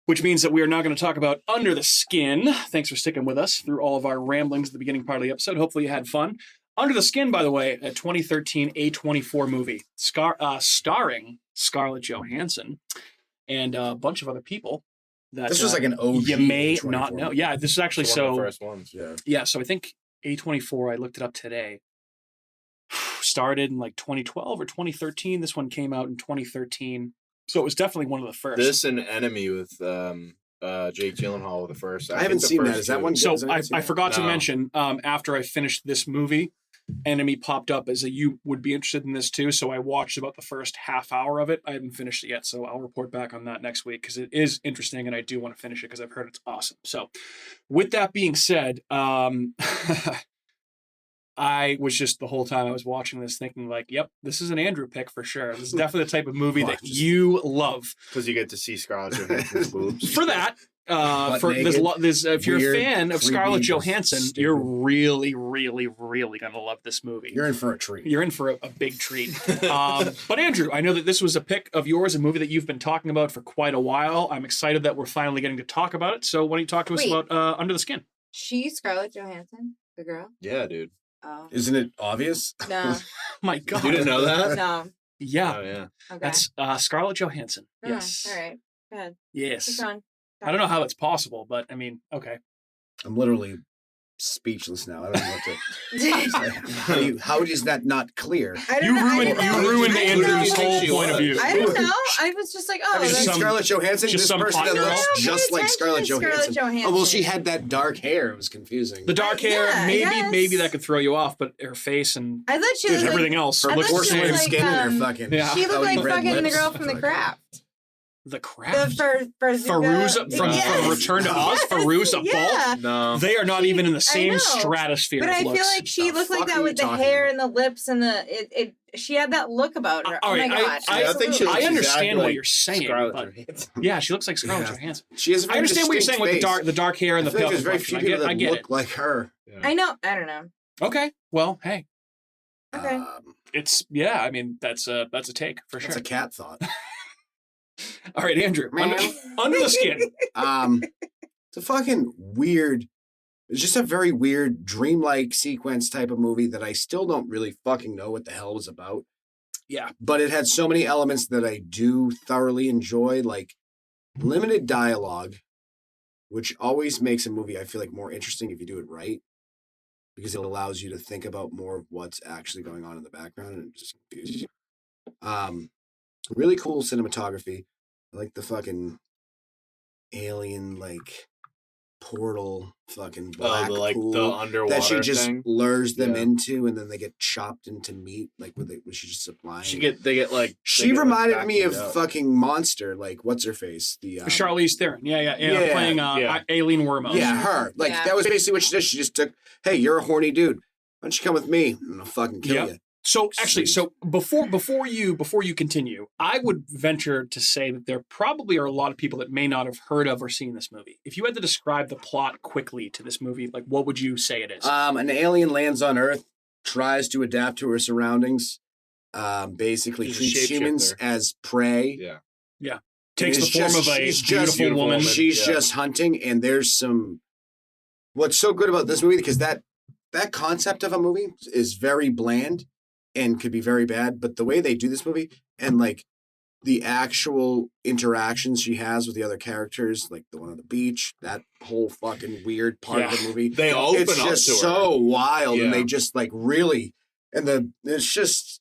which means that we are now going to talk about Under the Skin. Thanks for sticking with us through all of our ramblings at the beginning part of the episode. Hopefully you had fun. Under the Skin, by the way, a 2013 A24 movie starring Scarlett Johansson and a bunch of other people. That, This was like an OG you may A24 not know. movie. Yeah, this is actually One of the so. first ones. Yeah. So I think A24, I looked it up today, started in like 2012 or 2013. This one came out in 2013. So it was definitely one of the first. This and Enemy with Jake Gyllenhaal were the first. I haven't think the seen that. first Is that two. one? So Is that- I forgot to No. mention, after I finished this movie, Enemy popped up as a you would be interested in this too. So I watched about the first half hour of it. I haven't finished it yet, so I'll report back on that next week because it is interesting and I do want to finish it because I've heard it's awesome. So with that being said, I was just the whole time I was watching this thinking like, yep, this is an Andrew pick for sure. This is definitely the type of movie that you love. Because you get to see Scarlett Johansson's boobs. For that, Butt for naked, there's if you're a weird, fan of creepy, Scarlett just Johansson, stupid. you're really, really, really gonna love this movie. You're in for a treat. You're in for a big treat. But Andrew, I know that this was a pick of yours, a movie that you've been talking about for quite a while. I'm excited that we're finally getting to talk about it. So why don't you talk to us Wait. about Under the Skin? She's Scarlett Johansson, the girl. Yeah, dude. Oh Isn't it obvious? no, My God, You didn't know that? no. Yeah, Oh, yeah. Okay. that's Scarlett Johansson. Oh, Yes, All right. Go ahead. yes. Keep going. I don't know how it's possible, but I mean, okay. I'm literally speechless now. I don't know what to. How is that not clear? I don't You know, I ruined didn't know. ruined I didn't Andrew's know. whole point of view. I don't know. I was just like, oh, Have you that's seen some- Scarlett Johansson? just This some person pot that girl. looks I don't pay just like attention Scarlett to Scarlett Johansson. Oh well, she Johansson. had that dark hair. It was confusing. The dark hair, yeah, maybe yes. that could throw you off, but her face and I thought she Dude, was like, everything else Her I looks thought the she same. was porcelain like, skin and her fucking. Yeah. she looked pouty like red fucking the lips. girl from The Craft. The The crap. Faruza from Return to Oz, Faruza Yeah. No. They are not even in the same know. stratosphere. But of I feel looks. like she The looked like fuck that are with you the talking hair about? and the lips and the she had that look about her. All Oh my right, god. I think she absolutely. looks I understand exactly what like you're saying, Scarlett but Johansson. yeah, she looks like Scarlett Yeah. Johansson. She has a I very understand what you're saying distinct with the dark hair and I the feel like pale there's very complexion. few people I that get look it. like her. I know. I don't know. Okay, well, hey, Okay. it's yeah. I mean, that's a take for sure. That's a cat thought. All right, Andrew, under, Man. under the skin. It's a fucking weird. It's just a very weird, dreamlike sequence type of movie that I still don't really fucking know what the hell it was about. Yeah, But it had so many elements that I do thoroughly enjoy, like limited dialogue, which always makes a movie, I feel like, more interesting if you do it right, because it allows you to think about more of what's actually going on in the background and it just confuses you. Really cool cinematography. I like the fucking alien, like, portal fucking black the pool underwater that she just thing. lures them Yeah. into, and then they get chopped into meat, like when she's just supplying. They get like. She they get, like, reminded me of vacuumed up. fucking Monster, like what's her face, the Charlize Theron. Yeah, Yeah, playing yeah. Aileen Wuornos. yeah, her. Like Yeah. that was basically what she did. She just took, hey, you're a horny dude. Why don't you come with me? I'm gonna fucking kill Yep. you. So actually, Sweet. so before you continue, I would venture to say that there probably are a lot of people that may not have heard of or seen this movie. If you had to describe the plot quickly to this movie, like what would you say it is? An alien lands on Earth, tries to adapt to her surroundings. Basically She's a treats humans shapeshifter. as prey. Yeah. Takes the It's form just- of a she's beautiful, just woman. She's Yeah. just hunting, and there's some. What's so good about this movie, because that concept of a movie is very bland and could be very bad, but the way they do this movie, and like the actual interactions she has with the other characters, like the one on the beach, that whole fucking weird part of the movie. They open it's up just to her. so wild, Yeah. and they just like really, and it's just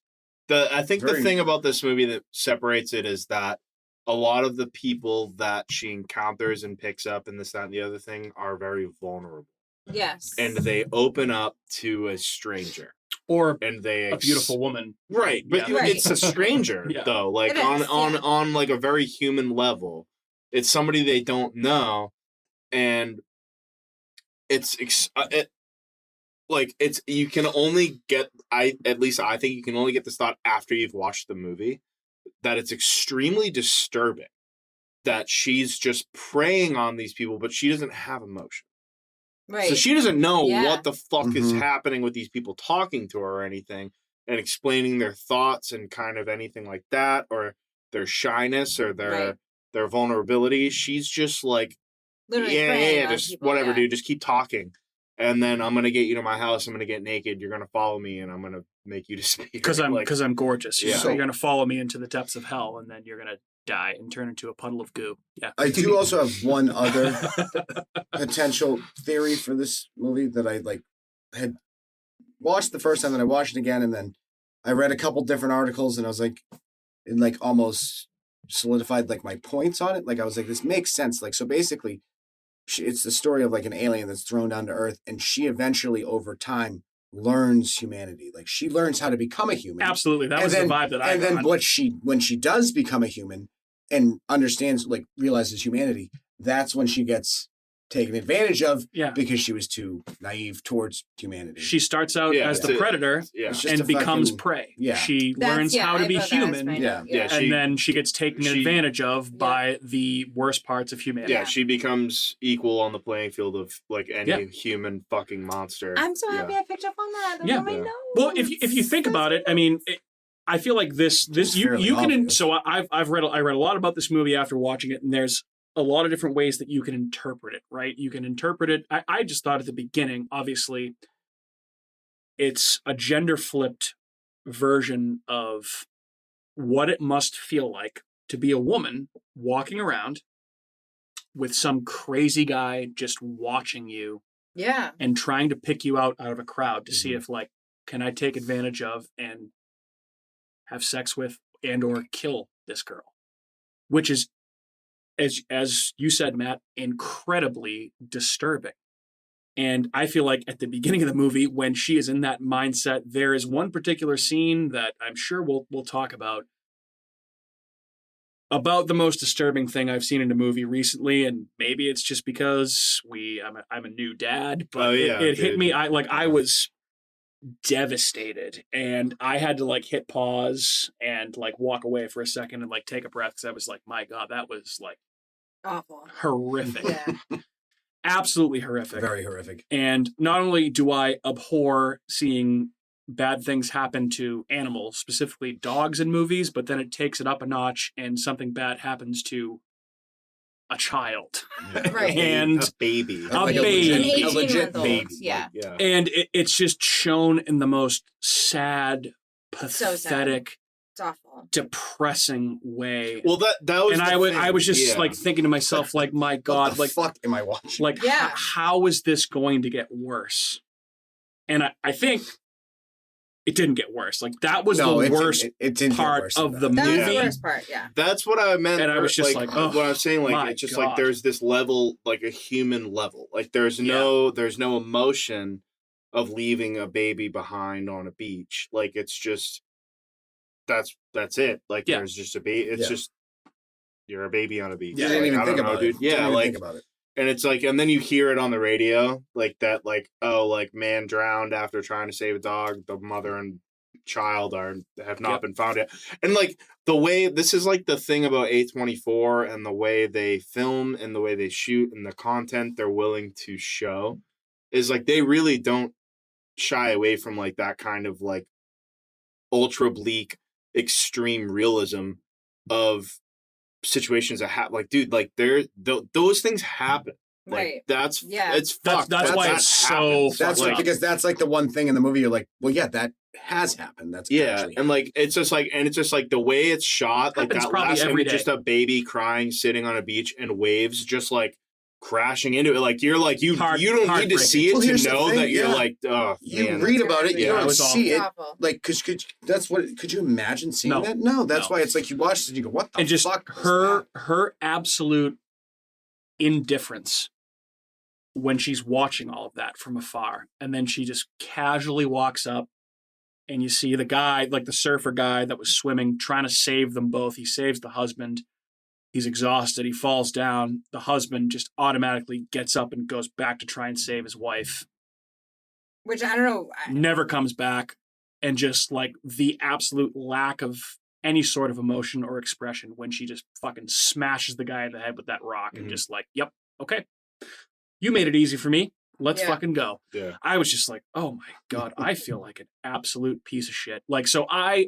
I think the Very- thing about this movie that separates it is that a lot of the people that she encounters and picks up and this, that, and the other thing are very vulnerable. Yes. And they open up to a stranger. Or And they a beautiful woman. Right, but Yeah. Right. it's a stranger Yeah. though, like It is, yeah. on like a very human level. It's somebody they don't know, and you can only get I think you can only get this thought after you've watched the movie, that it's extremely disturbing that she's just preying on these people, but she doesn't have emotion. right. So she doesn't know Yeah. what the fuck is Mhm. happening with these people talking to her or anything, and explaining their thoughts and kind of anything like that, or their shyness or Right. their vulnerability. She's just like, Literally yeah, preying yeah, on just people, whatever, yeah. dude. Just keep talking, and then I'm gonna get you to my house. I'm gonna get naked. You're gonna follow me, and I'm gonna make you disappear. Because I'm gorgeous. Yeah. So you're gonna follow me into the depths of hell, and then you're gonna die and turn into a puddle of goo. Yeah. I do also have one other potential theory for this movie that I like had watched the first time, then I watched it again, and then I read a couple different articles, and I was like, it like almost solidified like my points on it. Like I was like, this makes sense. Like so, basically, it's the story of like an alien that's thrown down to Earth, and she eventually, over time, learns humanity. Like she learns how to become a human. Absolutely. That And was then- the vibe that I And then got. when she does become a human and understands, like realizes humanity, that's when she gets taken advantage of Yeah. because she was too naive towards humanity. She starts out Yeah, as it's the a- predator yeah. It's just and a becomes fucking- prey. yeah. She That's- learns yeah, how to I be thought that was human, right. Yeah. Yeah, and then she gets taken she- advantage of by the worst parts of humanity. Yeah, she becomes equal on the playing field of like any Yeah. human fucking monster. I'm so happy Yeah. I picked up on that. That's Yeah. on my Yeah. notes. Well, if you think about it, I mean, I feel like this It's fairly you can obvious. so I read a lot about this movie after watching it, and there's a lot of different ways that you can interpret it. Right, you can interpret it. I just thought at the beginning, obviously, it's a gender flipped version of what it must feel like to be a woman walking around with some crazy guy just watching you Yeah. and trying to pick you out of a crowd to Mm-hmm. see if, like, can I take advantage of and have sex with and or kill this girl, which is, as you said, Matt, incredibly disturbing. And I feel like at the beginning of the movie, when she is in that mindset, there is one particular scene that I'm sure we'll talk about the most disturbing thing I've seen in a movie recently, and maybe it's just because I'm a new dad, but Oh, yeah, it hit dude. me. I was devastated, and I had to like hit pause and like walk away for a second and like take a breath because I was like, my God, that was like Awful. horrific, Yeah. absolutely horrific. Very horrific. And not only do I abhor seeing bad things happen to animals, specifically dogs in movies, but then it takes it up a notch and something bad happens to a child. Right. And a baby. A Like baby. An legit, a legit 18-month-old. baby. Yeah. Yeah. and it's just shown in the most sad, sad. pathetic, It's awful. depressing way. Well, that was. And the I was thing. just Yeah. like thinking to myself, like, my What God, the like fuck am I watching? like Yeah. how is this going to get worse? And I think it didn't get worse. Like that was No, the worst it didn't get part worse than of that. the That was movie. the worst part, yeah. That's what I meant. And I was just like, oh, what I'm saying, like, my it's just God. like there's this level, like a human level. Like there's no emotion of leaving a baby behind on a beach. Like it's just that's it. Like Yeah. there's just a baby. It's Yeah. just you're a baby on a beach. You Yeah, didn't Like, even I think don't know, about dude. it. Yeah, Didn't even like think about it. and it's like, and then you hear it on the radio, like that, like, oh, like man drowned after trying to save a dog. The mother and child have not Yep. been found yet. And like the way this is like the thing about A24 and the way they film and the way they shoot and the content they're willing to show is like they really don't shy away from like that kind of like ultra bleak extreme realism of situations that happen. Like, dude, like those things happen. Like Right. that's Yeah. it's That's- fucked. that's why that it's so happens. That's Like- because that's like the one thing in the movie you're like, well, yeah, that has happened. That's Yeah, actually and like it's just like the way it's shot, like Happens that probably last every image, just day. a baby crying sitting on a beach and waves just like crashing into it. Like you're like you don't need to Heartbreaking. see it Well, to here's the know thing, that you're yeah. like, oh, you man. read about it, you Yeah, it don't was see It's it. awful. Like, could you imagine seeing No. that? No, that's No. why it's like you watch it and you go, what the And just fuck? was her absolute indifference when she's watching all of that from afar, and then she just casually walks up, and you see the guy, like the surfer guy that was swimming, trying to save them both. He saves the husband. He's exhausted. He falls down. The husband just automatically gets up and goes back to try and save his wife. Which I don't know. Never comes back, and just like the absolute lack of any sort of emotion or expression when she just fucking smashes the guy in the head with that rock and just like, yep, okay, you made it easy for me. Let's Yeah. fucking go. Yeah. I was just like, oh my God, I feel like an absolute piece of shit. Like, so I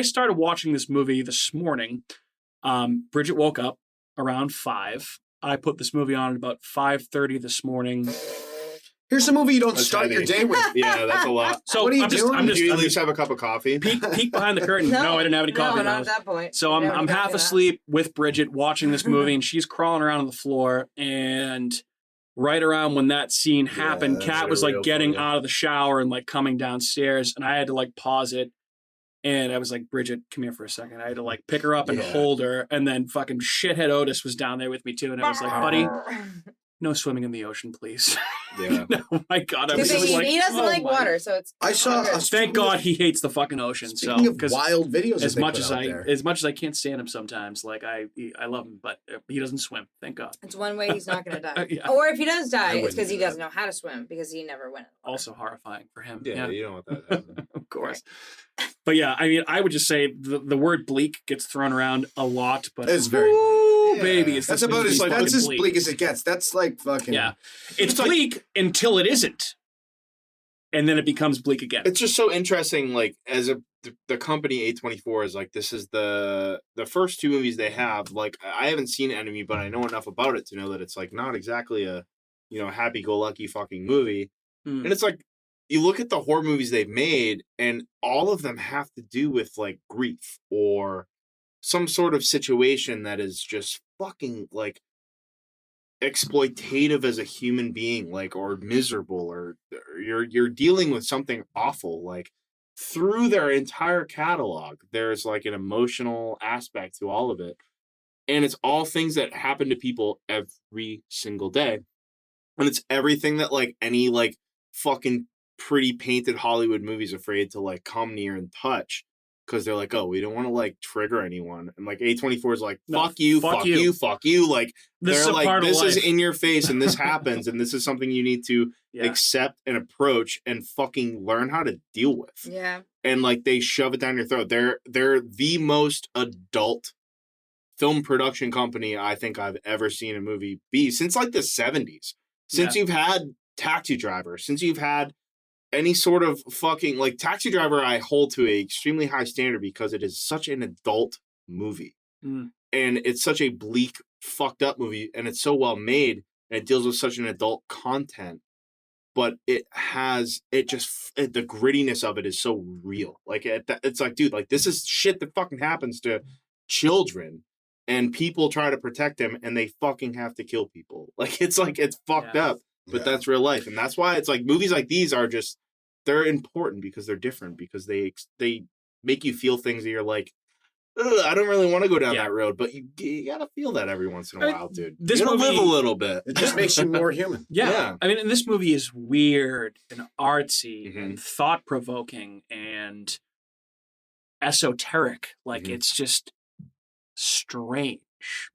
started watching this movie this morning. Bridget woke up around 5. I put this movie on at about 5:30 this morning. Here's a movie you don't That's start your heavy. day with. Yeah, that's a lot. So What are you I'm doing? Do you at least have a cup of coffee? peek behind the curtain. No, I didn't have any coffee. No, in the not house. at that point. So I'm Never I'm got half to that. asleep with Bridget watching this movie, and she's crawling around on the floor. And right around when that scene happened, that's Kat was like real getting funny. out of the shower and like coming downstairs, and I had to like pause it. And I was like, Bridget, come here for a second. I had to like pick her up and Yeah. hold her, and then fucking shithead Otis was down there with me too, and I was like, buddy, no swimming in the ocean, please. Yeah. Oh my God, I Because was just like, he doesn't oh like my- water, so it's. I saw. good. Thank God he hates the fucking ocean. Speaking So of 'cause wild videos, as that they much put as out there. as much as I can't stand him sometimes, like I love him, but he doesn't swim. Thank God. It's one way he's not going to die. Yeah. Or if he does die, it's wouldn't because he do that. doesn't know how to swim because he never went. Also horrifying for him. Yeah, you don't want that to happen. Of course. But yeah, I mean, I would just say the word bleak gets thrown around a lot, but It's very. ooh, Yeah. baby, it's that's this about movie's as fucking that's as bleak as it gets. That's like fucking. Yeah, it's bleak until it isn't, and then it becomes bleak again. It's just so interesting. Like as the company A24 is like, this is the first 2 movies they have. Like I haven't seen Enemy, but I know enough about it to know that it's like not exactly a happy-go-lucky fucking movie. Mm. And it's like you look at the horror movies they've made, and all of them have to do with like grief or some sort of situation that is just fucking like exploitative as a human being, like, or miserable, or you're dealing with something awful. Like through their entire catalog, there's like an emotional aspect to all of it, and it's all things that happen to people every single day, and it's everything that like any like fucking pretty painted Hollywood movie's afraid to like come near and touch, because they're like, oh, we don't want to like trigger anyone. And like A24 is like, No, fuck you, fuck fuck you. you, fuck you. Like This is they're a like, part of this is life. in your face, and this happens, and this is something you need to Yeah. accept and approach and fucking learn how to deal with. Yeah. And like they shove it down your throat. They're the most adult film production company I think I've ever seen a movie be since like the 70s. Since you've had Taxi Driver, since you've had any sort of fucking like Taxi Driver, I hold to a extremely high standard because it is such an adult movie. Mm. And it's such a bleak, fucked up movie, and it's so well made, and it deals with such an adult content, but the grittiness of it is so real. Like it's like, dude, like this is shit that fucking happens to children, and people try to protect them, and they fucking have to kill people. Like it's fucked Yeah. up, but Yeah. that's real life, and that's why it's like movies like these are just, they're important because they're different, because they make you feel things that you're like, ugh, I don't really want to go down Yeah. that road, but you gotta feel that every once in a I mean, while, dude. this You gotta live a movie- little bit. It just makes you more human. Yeah. Yeah. I mean, and this movie is weird and artsy Mhm. and thought provoking and esoteric. Like Mhm. it's just strange.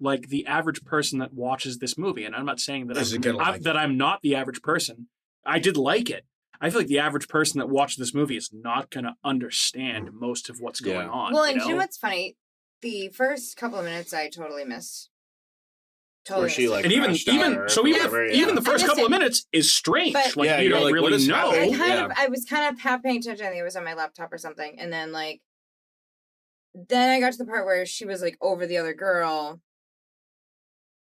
Like the average person that watches this movie, and I'm not saying that Isn't gonna like it. that I'm not the average person. I did like it. I feel like the average person that watches this movie is not going to understand most of what's going Yeah. on. Well, you and you know know? what's funny? The first couple of minutes I totally missed. Totally Where she missed it. like And even crashed on even her so or even whatever, even yeah. the first I couple of missed it. minutes is strange. But- Like Yeah, you you're don't like, what really is know. happening? I was kind of half paying attention. I think it was on my laptop or something. And then then I got to the part where she was like over the other girl,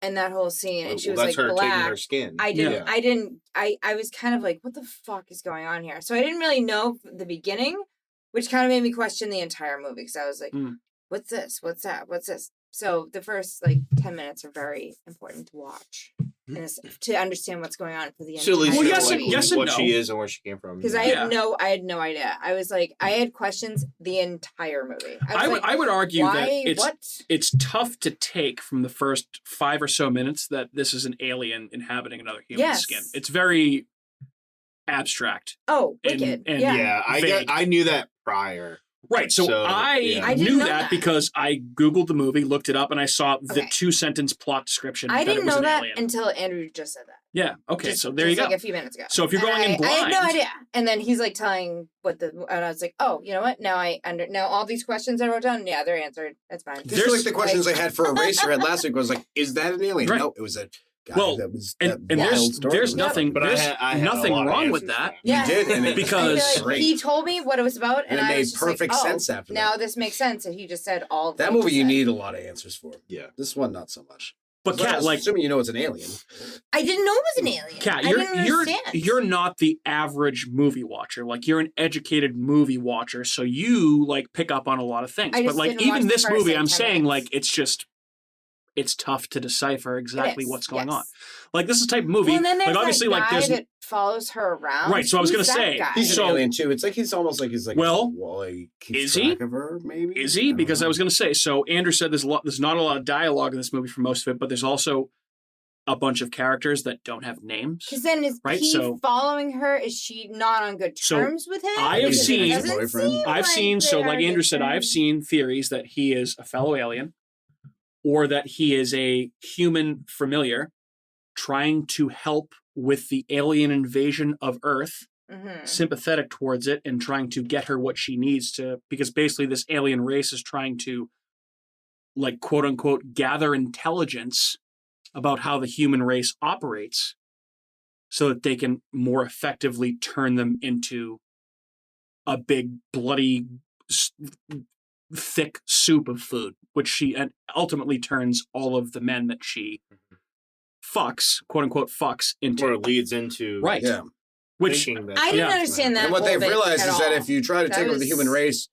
and that whole scene, and she was that's like her taking black. her skin. I was kind of like, what the fuck is going on here? So I didn't really know from the beginning, which kind of made me question the entire movie because I was like, Mm. what's this? What's that? What's this? So the first 10 minutes are very important to watch and to understand what's going on for the So at least Well, you know, yes like, and- yes and what no. she is and where she came from. because I had no idea. I was like, I had questions the entire movie. I would argue that why? What? it's tough to take from the first 5 or so minutes that this is an alien inhabiting another human Yes. skin. It's very abstract. Oh, And- wicked. and- yeah. Yeah, Vague. I knew that prior. Right. So, So, I yeah. I didn't knew know that that. because I Googled the movie, looked it up, and I saw the Okay. 2-sentence plot description. I that it didn't was know an that alien. until Andrew just said that. Yeah. Okay. Just- So there you just go. Like a few minutes ago. So if you're And going in I had no blind- idea. And then he's like telling and I was like, oh, you know what? Now now all these questions I wrote down, yeah, they're answered. That's fine. Just like the questions I had for Eraserhead last week was like, is that an alien? Right. No, it was a guy Well, that was and that wild there's story. there's Yeah. nothing But I there's had a nothing lot of wrong with answers that. for that. Yeah. You did, and it Because- I feel like he told me what it was about, and And it I made was just perfect like, oh, sense after that. now this makes sense. And he just said all of That what he movie you said. need a lot of answers for. Yeah. This one not so much. But Kat, like assuming you know it's an alien. I didn't know it was an alien. Kat, I didn't you're understand. you're not the average movie watcher. Like you're an educated movie watcher, so you like pick up on a lot of things. I But just like didn't watch even the this first, movie, like, I'm 10 saying minutes. like it's tough to decipher exactly is, what's going yes. on. Like this is the type of movie. Well, and then there's like obviously that like guy there's that follows her around. Right, so I was Who's gonna that say, guy? He's So- an alien too. It's like he's almost like he's like Well, he keeps is he? track of her, maybe. Is he? don't Because I know. was going to say. So Andrew said there's not a lot of dialogue in this movie for most of it, but there's also a bunch of characters that don't have names. Because then is Right, he so- following her? Is she not on good So, terms with him? I have Because it seen- doesn't Boyfriend. seem I've like seen, so they like are Andrew good said, I've terms. seen theories that he is a fellow alien or that he is a human familiar trying to help with the alien invasion of Earth, Mhm. sympathetic towards it and trying to get her what she needs to, because basically this alien race is trying to, like, quote unquote, gather intelligence about how the human race operates so that they can more effectively turn them into a big, bloody, thick soup of food, which she ultimately turns all of the men that she fucks, quote unquote, fucks into. Or leads into Right. Yeah. Which, thinking that I didn't Yeah. understand that. And what whole they've bit realized at is that all. if you try to That take over the was- human race,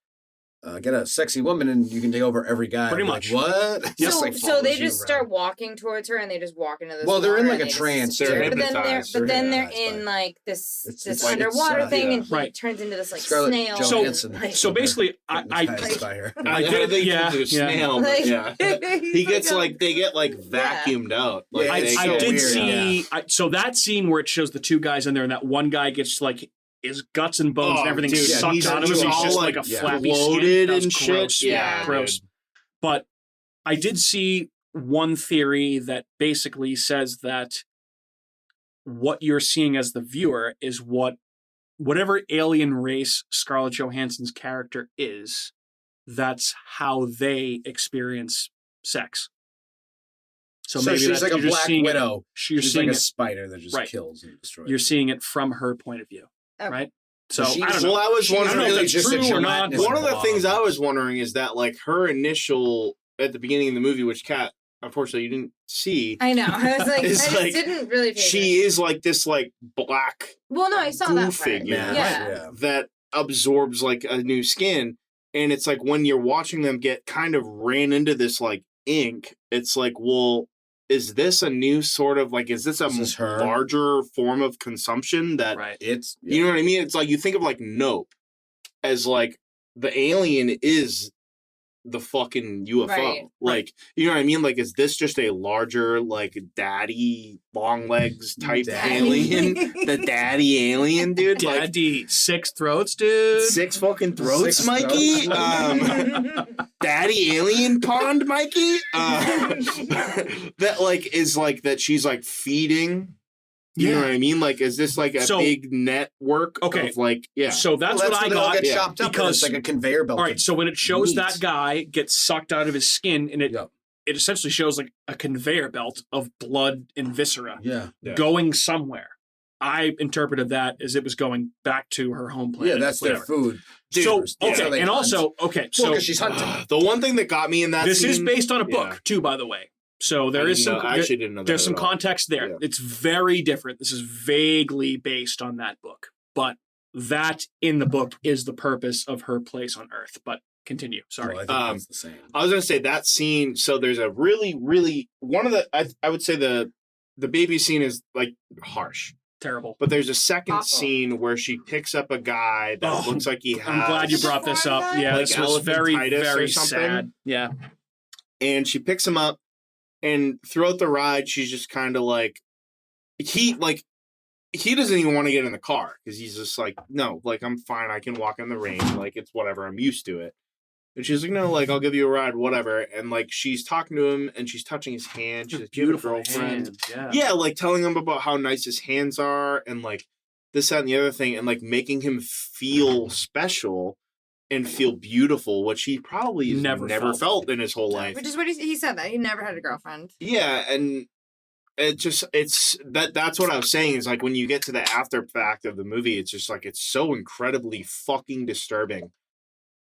get a sexy woman and you can take over every guy. Pretty Like, much. what? It just, So, like, so follows they you just around. start walking towards her, and they just walk into this. Well, they're in, water like, and a they trance. disappear. They're But then hypnotized. they're Hypnotized in by- like this It's like underwater it's, thing, yeah. and he Right. turns into this like Scarlett snail. Johansson. Like, so basically, I Hypnotized by her. I did- think yeah, it's a yeah. snail, Like- but yeah. He gets like they get like vacuumed out. Like, Yeah, I, it's they I so get- did weird, see. So that scene where it shows the two guys in there, and that one guy gets like his guts and bones and Oh, everything dude, yeah, sucked he's out of him. He's all, just like, like a yeah, flappy bloated skin. That was and shit. gross. Yeah, gross. dude. But I did see one theory that basically says that what you're seeing as the viewer is whatever alien race Scarlett Johansson's character is, that's how they experience sex. So, maybe she's that's, like a you're just black seeing widow. You're She's seeing like a it, spider that just Right. kills and destroys. you're seeing it from her point of view, Okay. right? So She's- I don't know. Well, I was She's I don't know wondering. if really that's just a true or not. gelatinous One of the blob. things I was wondering is that like her initial at the beginning of the movie, which Kat, unfortunately, you didn't see. I know. I was like, I It's just like, didn't really. Pay She attention. is like this like black Well, no, I saw goo that part. figure. Yeah. that absorbs like a new skin, and it's like when you're watching them get kind of ran into this like ink, it's like, well, is this a new sort of like, is this a Is this her? larger form of consumption that Right. It's you know what I mean? It's like you think of like Nope as like the alien is the fucking UFO. Right. Like, you know what I mean? Like, is this just a larger, like, daddy long legs type Daddy. alien? The daddy alien, dude? Like, Daddy, 6 throats, dude. 6 fucking throats, Six Mikey? throats. Daddy alien pond, Mikey? That, like, is like, that she's, like, feeding. You know what I mean? Like, is this like a So- big network Okay. of, like, yeah. So that's, Well, what I when they all got. get chopped up, and because- it's like a conveyor belt. All right, so when it shows meat. that guy get sucked out of his skin, and it Yep. it essentially shows like a conveyor belt of blood and viscera Yeah. Yeah. going somewhere. I interpreted that as it was going back to her home planet. Yeah, that's their whatever. food. So That's how okay, they and hunt. also okay, Well, so 'cause she's hunting. The one thing that got me in that this is scene- based on a book Yeah. too, by the way. So I there is didn't some. know- I actually didn't know that There's at some all. context there. Yeah. It's very different. This is vaguely based on that book, but that in the book is the purpose of her place on Earth. But continue. Sorry. Well, I think that's the same. I was gonna say that scene. So there's a really, really one of the. I would say the baby scene is like harsh, Terrible. but there's a second Awful. scene where she picks up a guy that looks like he has. I'm glad you brought this up. Yeah, Like this was very, elephantitis or very something? sad. Yeah. And she picks him up, and throughout the ride, she's just kind of like, he doesn't even want to get in the car because he's just like, no, like I'm fine, I can walk in the rain, like it's whatever, I'm used to it. And she's like, no, like I'll give you a ride, whatever. And like she's talking to him and she's touching his hand. She's like, beautiful girlfriend. hands, yeah. Yeah, like telling him about how nice his hands are and like this, that, and the other thing, and like making him feel special and feel beautiful, which he probably has Never never felt. felt in his whole life. Which is what he said, that he never had a girlfriend. Yeah, and that's what I was saying is like when you get to the after fact of the movie, it's just like it's so incredibly fucking disturbing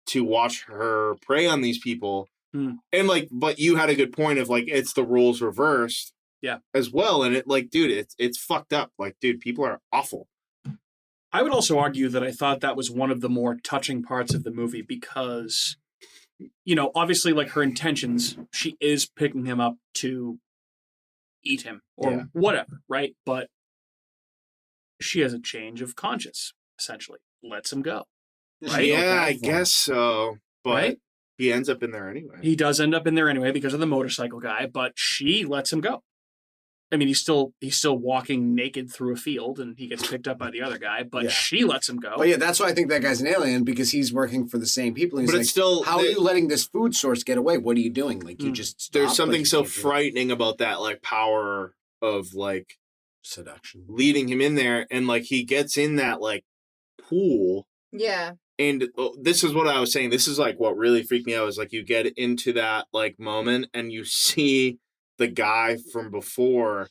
to watch her prey on these people. And like, but you had a good point of like it's the roles reversed, yeah, as well. And it like, dude, it's fucked up. Like, dude, people are awful. I would also argue that I thought that was one of the more touching parts of the movie because, you know, obviously, like her intentions, she is picking him up to eat him or whatever, right? But she has a change of conscience, essentially. Lets him go. Right? Yeah, I guess so. But Right? he ends up in there anyway. He does end up in there anyway because of the motorcycle guy, but she lets him go. I mean, he's still walking naked through a field, and he gets picked up by the other guy. But Yeah. she lets him go. But yeah, that's why I think that guy's an alien because he's working for the same people. And he's But like, it's still- how are you letting this food source get away? What are you doing? Like you just There's stop, something like, you so can't do it. frightening about that, like power of like Seduction. leading him in there, and like he gets in that like pool. Yeah. And this is what I was saying. This is like what really freaked me out is like you get into that like moment and you see the guy from before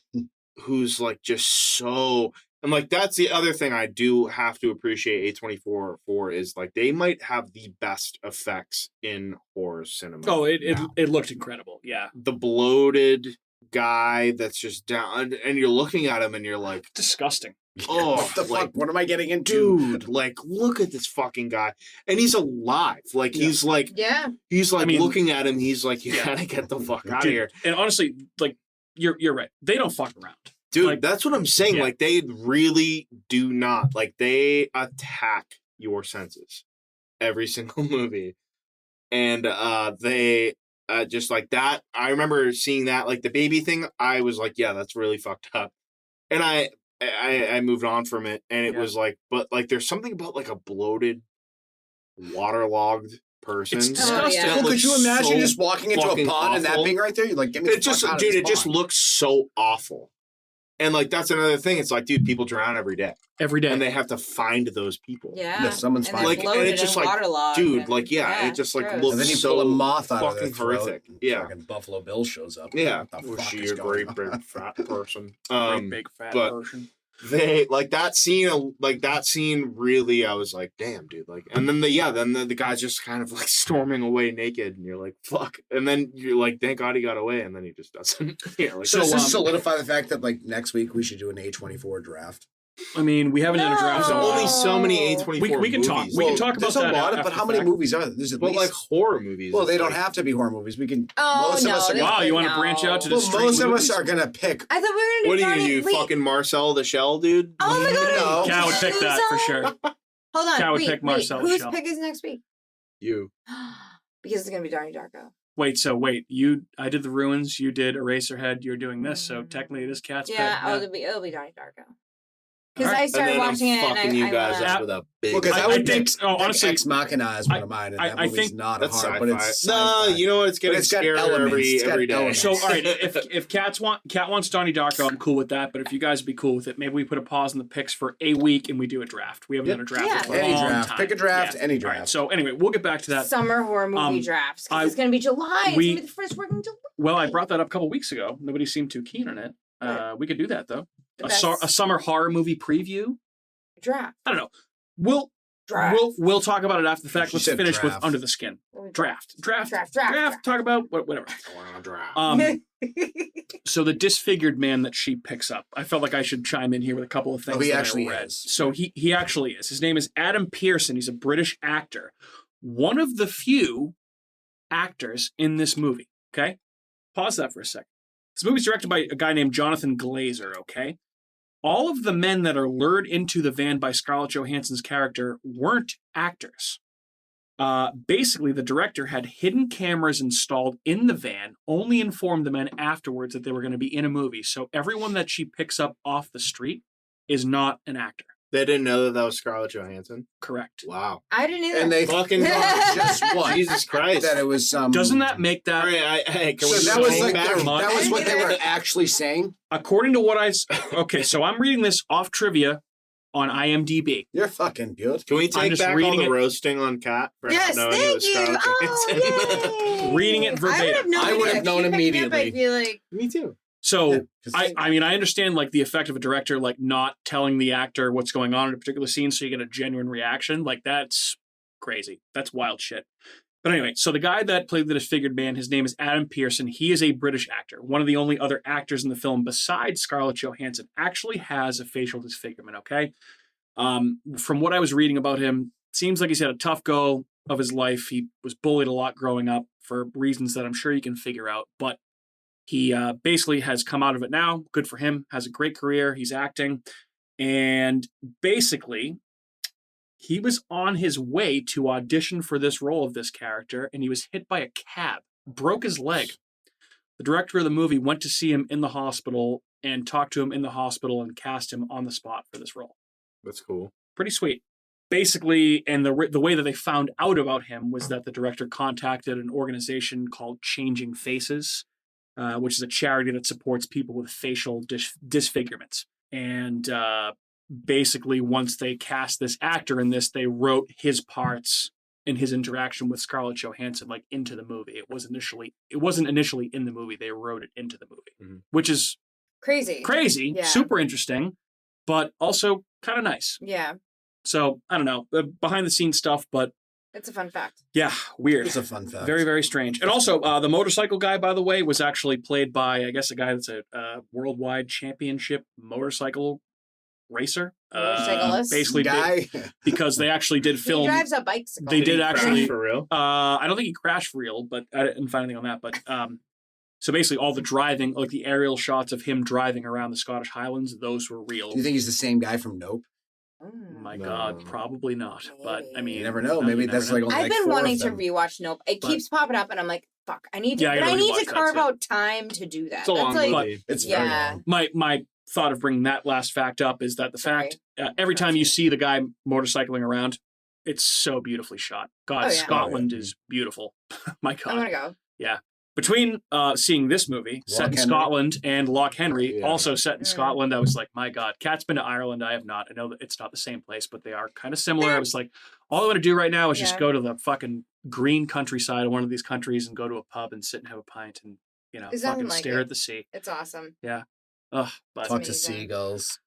who's like just so. And like that's the other thing I do have to appreciate A24 for is like they might have the best effects in horror cinema. Oh, it now. looked incredible. Yeah. The bloated guy that's just down, and you're looking at him and you're like, Disgusting. oh, What the like, fuck? What am I getting into? dude, like look at this fucking guy, and he's alive. Like he's like Yeah. I mean, mean- looking at him, he's like, you Yeah. gotta get the fuck out of Dude, here, And honestly, like you're right. They don't fuck around. dude. like- That's what I'm saying. Yeah. Like they really do not. Like they attack your senses every single movie, and they. Just like that, I remember seeing that, like the baby thing. I was like, "Yeah, that's really fucked up," and I moved on from it. And it Yeah. was like, but like, there's something about like a bloated, waterlogged person. It's disgusting. yeah. that Well, could looks you imagine so just walking into a fucking pond and that awful. being right there? You're like, get me the It just, fuck out of dude, this it just pond. looks so awful. And like that's another thing. It's like, dude, people drown every day, Every day. and they have to find those people. Yeah. Yeah, someone's and fine. they're Like, and bloated it's just and like, waterlogged dude, and- like, yeah, it just, like, gross. looks And then you so pull a moth out of their fucking throat, horrific. and Yeah. fucking Buffalo Bill shows up. Yeah, What the was fuck she is a great going on? big fat person? Great big fat but- person. They like that scene. Really, I was like, damn, dude. Like, and then the guy's just kind of like storming away naked, and you're like, fuck. And then you're like, thank God he got away, and then he just doesn't. Yeah, like, So does this um, solidify the fact that like next week we should do an A24 draft? I mean, we haven't done a draft. there's in a only while. so many A24 We can talk. movies. We can talk about There's a that lot, after but how the many fact. movies are there? There's at But least. like horror movies. Well, it's they don't like- have to be horror movies. We can. Oh, most of no, us are they- gonna. Wow, you want to branch out to the Well, street most of movies? us are gonna pick. I thought we were What going are to you, fucking Marcel the Shell, dude? Oh my god. No. Cal would pick that for sure. Hold on. Cal would wait, pick Marcel wait. Whose Shell. pick is next week? You. Because it's going to be Donnie Darko. Wait, I did the Ruins, you did Eraserhead, you're doing this, so technically it is Cat's Yeah, pick. it'll be Donnie Darko. Because Alright. I started and then watching I'm it and fucking you guys I up with a big. Well, because I I would think- think, honestly, Ex Machina is one of mine, and that I movie's think not a that's horror, sci-fi. but it's No, sci-fi. you know what? It's getting it's got scarier elements. It's got every day. elements. So, all right, if Cat wants Donnie Darko, I'm cool with that. But if you guys would be cool with it, maybe we put a pause on the picks for a week and we do a draft. We haven't Yep. done a draft Yeah. for a Any long draft. time. Pick a draft, any All draft. right, so anyway, we'll get back to that. Summer horror movie drafts. 'Cause it's going to be July. It's we- going to be the first working July. Well, I brought that up a couple weeks ago. Nobody seemed too keen on it. We could do that though. The A best summer horror movie preview. draft. I don't know. We'll talk about it after the fact. She Let's said finish with draft. Under the Skin. Draft. Draft. Talk about whatever. I want to draft. Um, So the disfigured man that she picks up, I felt like I should chime in here with a couple of things. Oh, he that I actually read. is. So he actually is. His name is Adam Pearson. He's a British actor. One of the few actors in this movie. Okay? Pause that for a second. This movie's directed by a guy named Jonathan Glazer, okay? All of the men that are lured into the van by Scarlett Johansson's character weren't actors. Basically, the director had hidden cameras installed in the van, only informed the men afterwards that they were going to be in a movie. So everyone that she picks up off the street is not an actor. They didn't know that was Scarlett Johansson. Correct. Wow. I didn't either. And they Fucking just what? Jesus Christ. That it was Doesn't that make that... All right, hey, can So we that was hang like back? that was what they were actually saying. According to what okay, so I'm reading this off trivia on IMDb. You're fucking good. Can we I'm take just back all reading the it. roasting on Kat for Yes, not knowing it thank was you. Scarlett Johansson? Oh, yay. Reading it verbatim. I would have known If she picked me up, immediately. I'd be like, Me too. So Yeah, 'cause I mean, I understand like the effect of a director like not telling the actor what's going on in a particular scene so you get a genuine reaction. Like that's crazy. That's wild shit. But anyway, so the guy that played the disfigured man, his name is Adam Pearson. He is a British actor. One of the only other actors in the film besides Scarlett Johansson actually has a facial disfigurement, okay? From what I was reading about him, seems like he's had a tough go of his life. He was bullied a lot growing up for reasons that I'm sure you can figure out, but he basically has come out of it now. Good for him. Has a great career. He's acting. And basically, he was on his way to audition for this role of this character, and he was hit by a cab, broke his leg. The director of the movie went to see him in the hospital and talked to him in the hospital and cast him on the spot for this role. That's cool. Pretty sweet. Basically, and the way that they found out about him was that the director contacted an organization called Changing Faces, which is a charity that supports people with facial disfigurements. And basically, once they cast this actor in this, they wrote his parts and his interaction with Scarlett Johansson like into the movie. It wasn't initially in the movie. They wrote it into the movie, which is crazy. Yeah. super interesting, but also kind of nice. Yeah. So I don't know, behind the scenes stuff, but It's a fun fact. yeah, weird. It's a fun fact. Very, very strange. And also, the motorcycle guy, by the way, was actually played by, I guess, a guy that's a worldwide championship motorcycle racer. Motorcyclist? Basically, Guy. because they actually did He film. drives a bicycle. They did he crash actually. for real. I don't think he crashed for real, but I didn't find anything on that. But so basically, all the driving, like the aerial shots of him driving around the Scottish Highlands, those were real. Do you think he's the same guy from Nope? My No. God, probably not. But I mean, You never know. no, Maybe you that's never like know. only I've like been 4 of wanting to them. rewatch Nope. It But- keeps popping up, and I'm like, "Fuck! I need to." Yeah, I but gotta I need rewatch to that carve too. out time to do that. It's a long That's like, movie. It's very Yeah. long. My thought of bringing that last fact up is that the Sorry. fact every time you see the guy motorcycling around, it's so beautifully shot. God, Oh, yeah. Scotland is beautiful. My I God. want to go. Between seeing this movie set in Henry. Scotland and Loch Henry, Yeah. also set in Mm. Scotland, I was like, my God, Kat's been to Ireland. I have not. I know that it's not the same place, but they are kind of similar. I was like, all I want to do right now is just Yeah. go to the fucking green countryside of one of these countries and go to a pub and sit and have a pint and There's fucking nothing like stare it. at the sea. It's awesome. Ugh, but Talk to amazing. seagulls.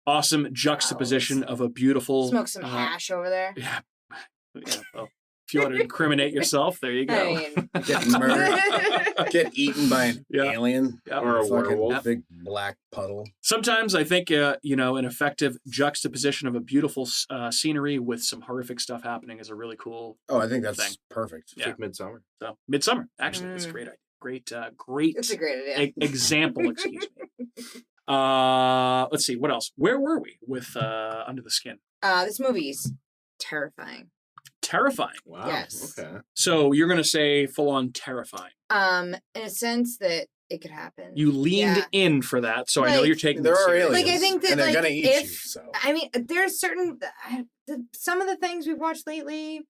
awesome juxtaposition of a beautiful Smoke some hash over there. Yeah. Well, if you want to incriminate yourself, there you go. I mean, Get murdered. Get eaten by an Yeah. alien. Yeah. Or a Fucking werewolf. big black puddle. Sometimes I think, an effective juxtaposition of a beautiful scenery with some horrific stuff happening is a really cool. Oh, I think that's Thing. perfect. Yeah. Like Midsummer. So, Midsummer, actually, it's a Mm. great idea. Great it's a great idea. example. Excuse me. Let's see what else. Where were we with Under the Skin? This movie's terrifying. Terrifying. Wow. Yes. Okay. So you're gonna say full on terrifying. In a sense that it could happen. You leaned Yeah. in for that, so I know Like, you're taking There it are serious. aliens. Like, I think that, and they're like, gonna eat if- you. So I mean, there's certain some of the things we've watched lately.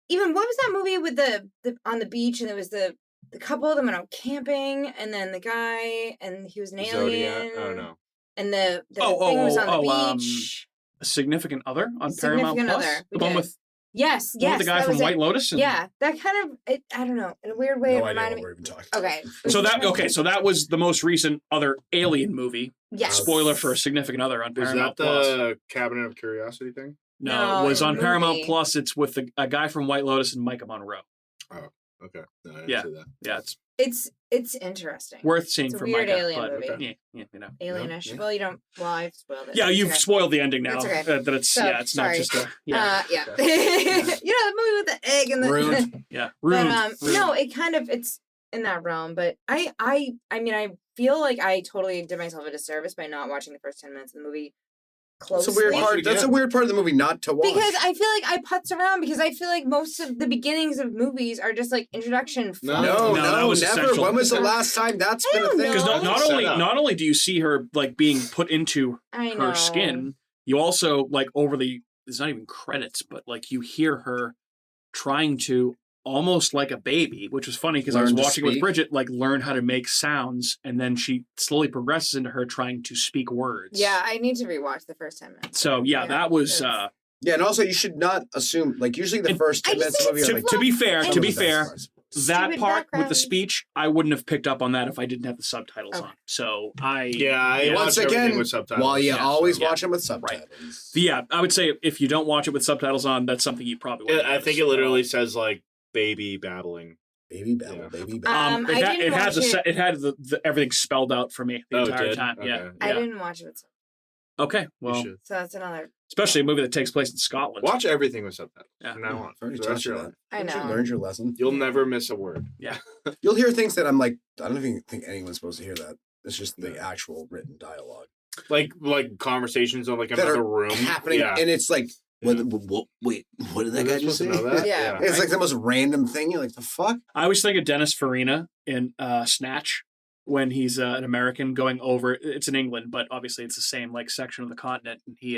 Even what was that movie with the on the beach, and there was the couple of them went out camping, and then the guy, and he was an alien. Zodiac. Oh no. And the Oh, thing was on the oh, beach. A Significant Other on Paramount Significant Plus. Other, we The one did. with Yes, the yes. guy that from was it. White Lotus. And, Yeah, that kind of I don't know. In a weird way, no it idea reminded what me. we're even talking about. Okay. So that was the most recent other Alien movie. Yes. Spoiler for Significant Other on Was Paramount that Plus. the Cabinet of Curiosity thing? No, No, it was it's a on Paramount movie. Plus. It's with a guy from White Lotus and Micah Monroe. Okay. No, I didn't Yeah. see that. Yeah, it's it's interesting. Worth seeing It's a for weird Micah, alien but movie. yeah, you know. Alien-ish. Yeah. Well, you don't. Well, I've spoiled it. Yeah, It's you've okay. spoiled the ending now. That's okay. That it's So, it's not sorry. just a yeah. Yeah. you know the movie with the egg and the. Rude. Yeah, But rude. no, it kind of it's in that realm. But I mean, I feel like I totally did myself a disservice by not watching the first 10 minutes of the movie That's closely. a weird part. That's a weird part of the movie not to watch. Because I feel like I putz around because I feel like most of the beginnings of movies are just like introduction. No. no, that was never. essential. When was the last time that's I been a don't thing? know. Because not Set only up. not only do you see her like being put into I know. her skin, you also like over the there's not even credits, but like you hear her trying to almost like a baby, which was funny because I was Learn to watching with speak? Bridget, like learn how to make sounds, and then she slowly progresses into her trying to speak words. Yeah, I need to rewatch the first 10 minutes. So yeah, that was it's- Yeah, and also you should not assume like usually the And first 10 I minutes just of the movie think are it's like to be fair, And- to be some of the best fair, parts. that Stupid part with the background. speech, I wouldn't have picked up on that if I didn't have the subtitles Okay. on. So I I Once watch everything again, with subtitles. while you Yeah, always yeah. watch them with subtitles. yeah, I would say if you don't watch it with subtitles on, that's something you probably wouldn't I think it notice. literally says like baby babbling. Baby babble, Yeah. baby babble. It I had, didn't it had watch the it. se- it had the everything spelled out for me the Oh, it entire did? time. Yeah, Okay. I yeah. didn't watch it with subtitles. Okay, You well, should. So that's another. especially a movie that takes place in Scotland. Watch everything with subtitles. Yeah. From now on. Already For the rest touched of your that. life. I Haven't you know. learned your lesson. You'll never miss a word. You'll hear things that I'm like, I don't even think anyone's supposed to hear that. It's just the actual written dialogue Like conversations in like that another are room happening, Yeah. and it's like, Yeah. wait, what did that Am I guy just supposed say? to know that? Yeah. It's like the most random thing. You're like, the fuck? I always think of Dennis Farina in Snatch when he's an American going over. It's in England, but obviously it's the same like section of the continent, and he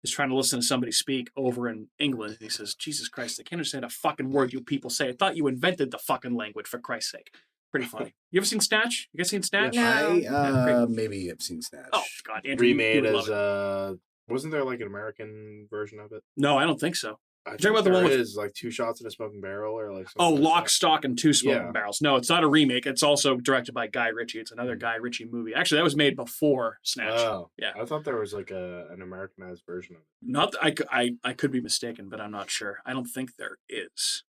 is trying to listen to somebody speak over in England, and he says, "Jesus Christ, I can't understand a fucking word you people say. I thought you invented the fucking language for Christ's sake." Pretty funny. You ever seen Snatch? You guys seen Snatch? No. I maybe have seen Snatch. Oh God, Andrew, you remade would as love it. wasn't there like an American version of it? No, I don't think so. I talking about the one with- is like 2 shots in a smoking barrel or like Oh, something Lock, like Stock, and Two Smoking Yeah. Barrels. No, it's not a remake. It's also directed by Guy Ritchie. It's another Guy Ritchie movie. Actually, that was made before that. Snatch. Oh, Yeah. I thought there was like an Americanized version of it. Not that I could be mistaken, but I'm not sure. I don't think there is.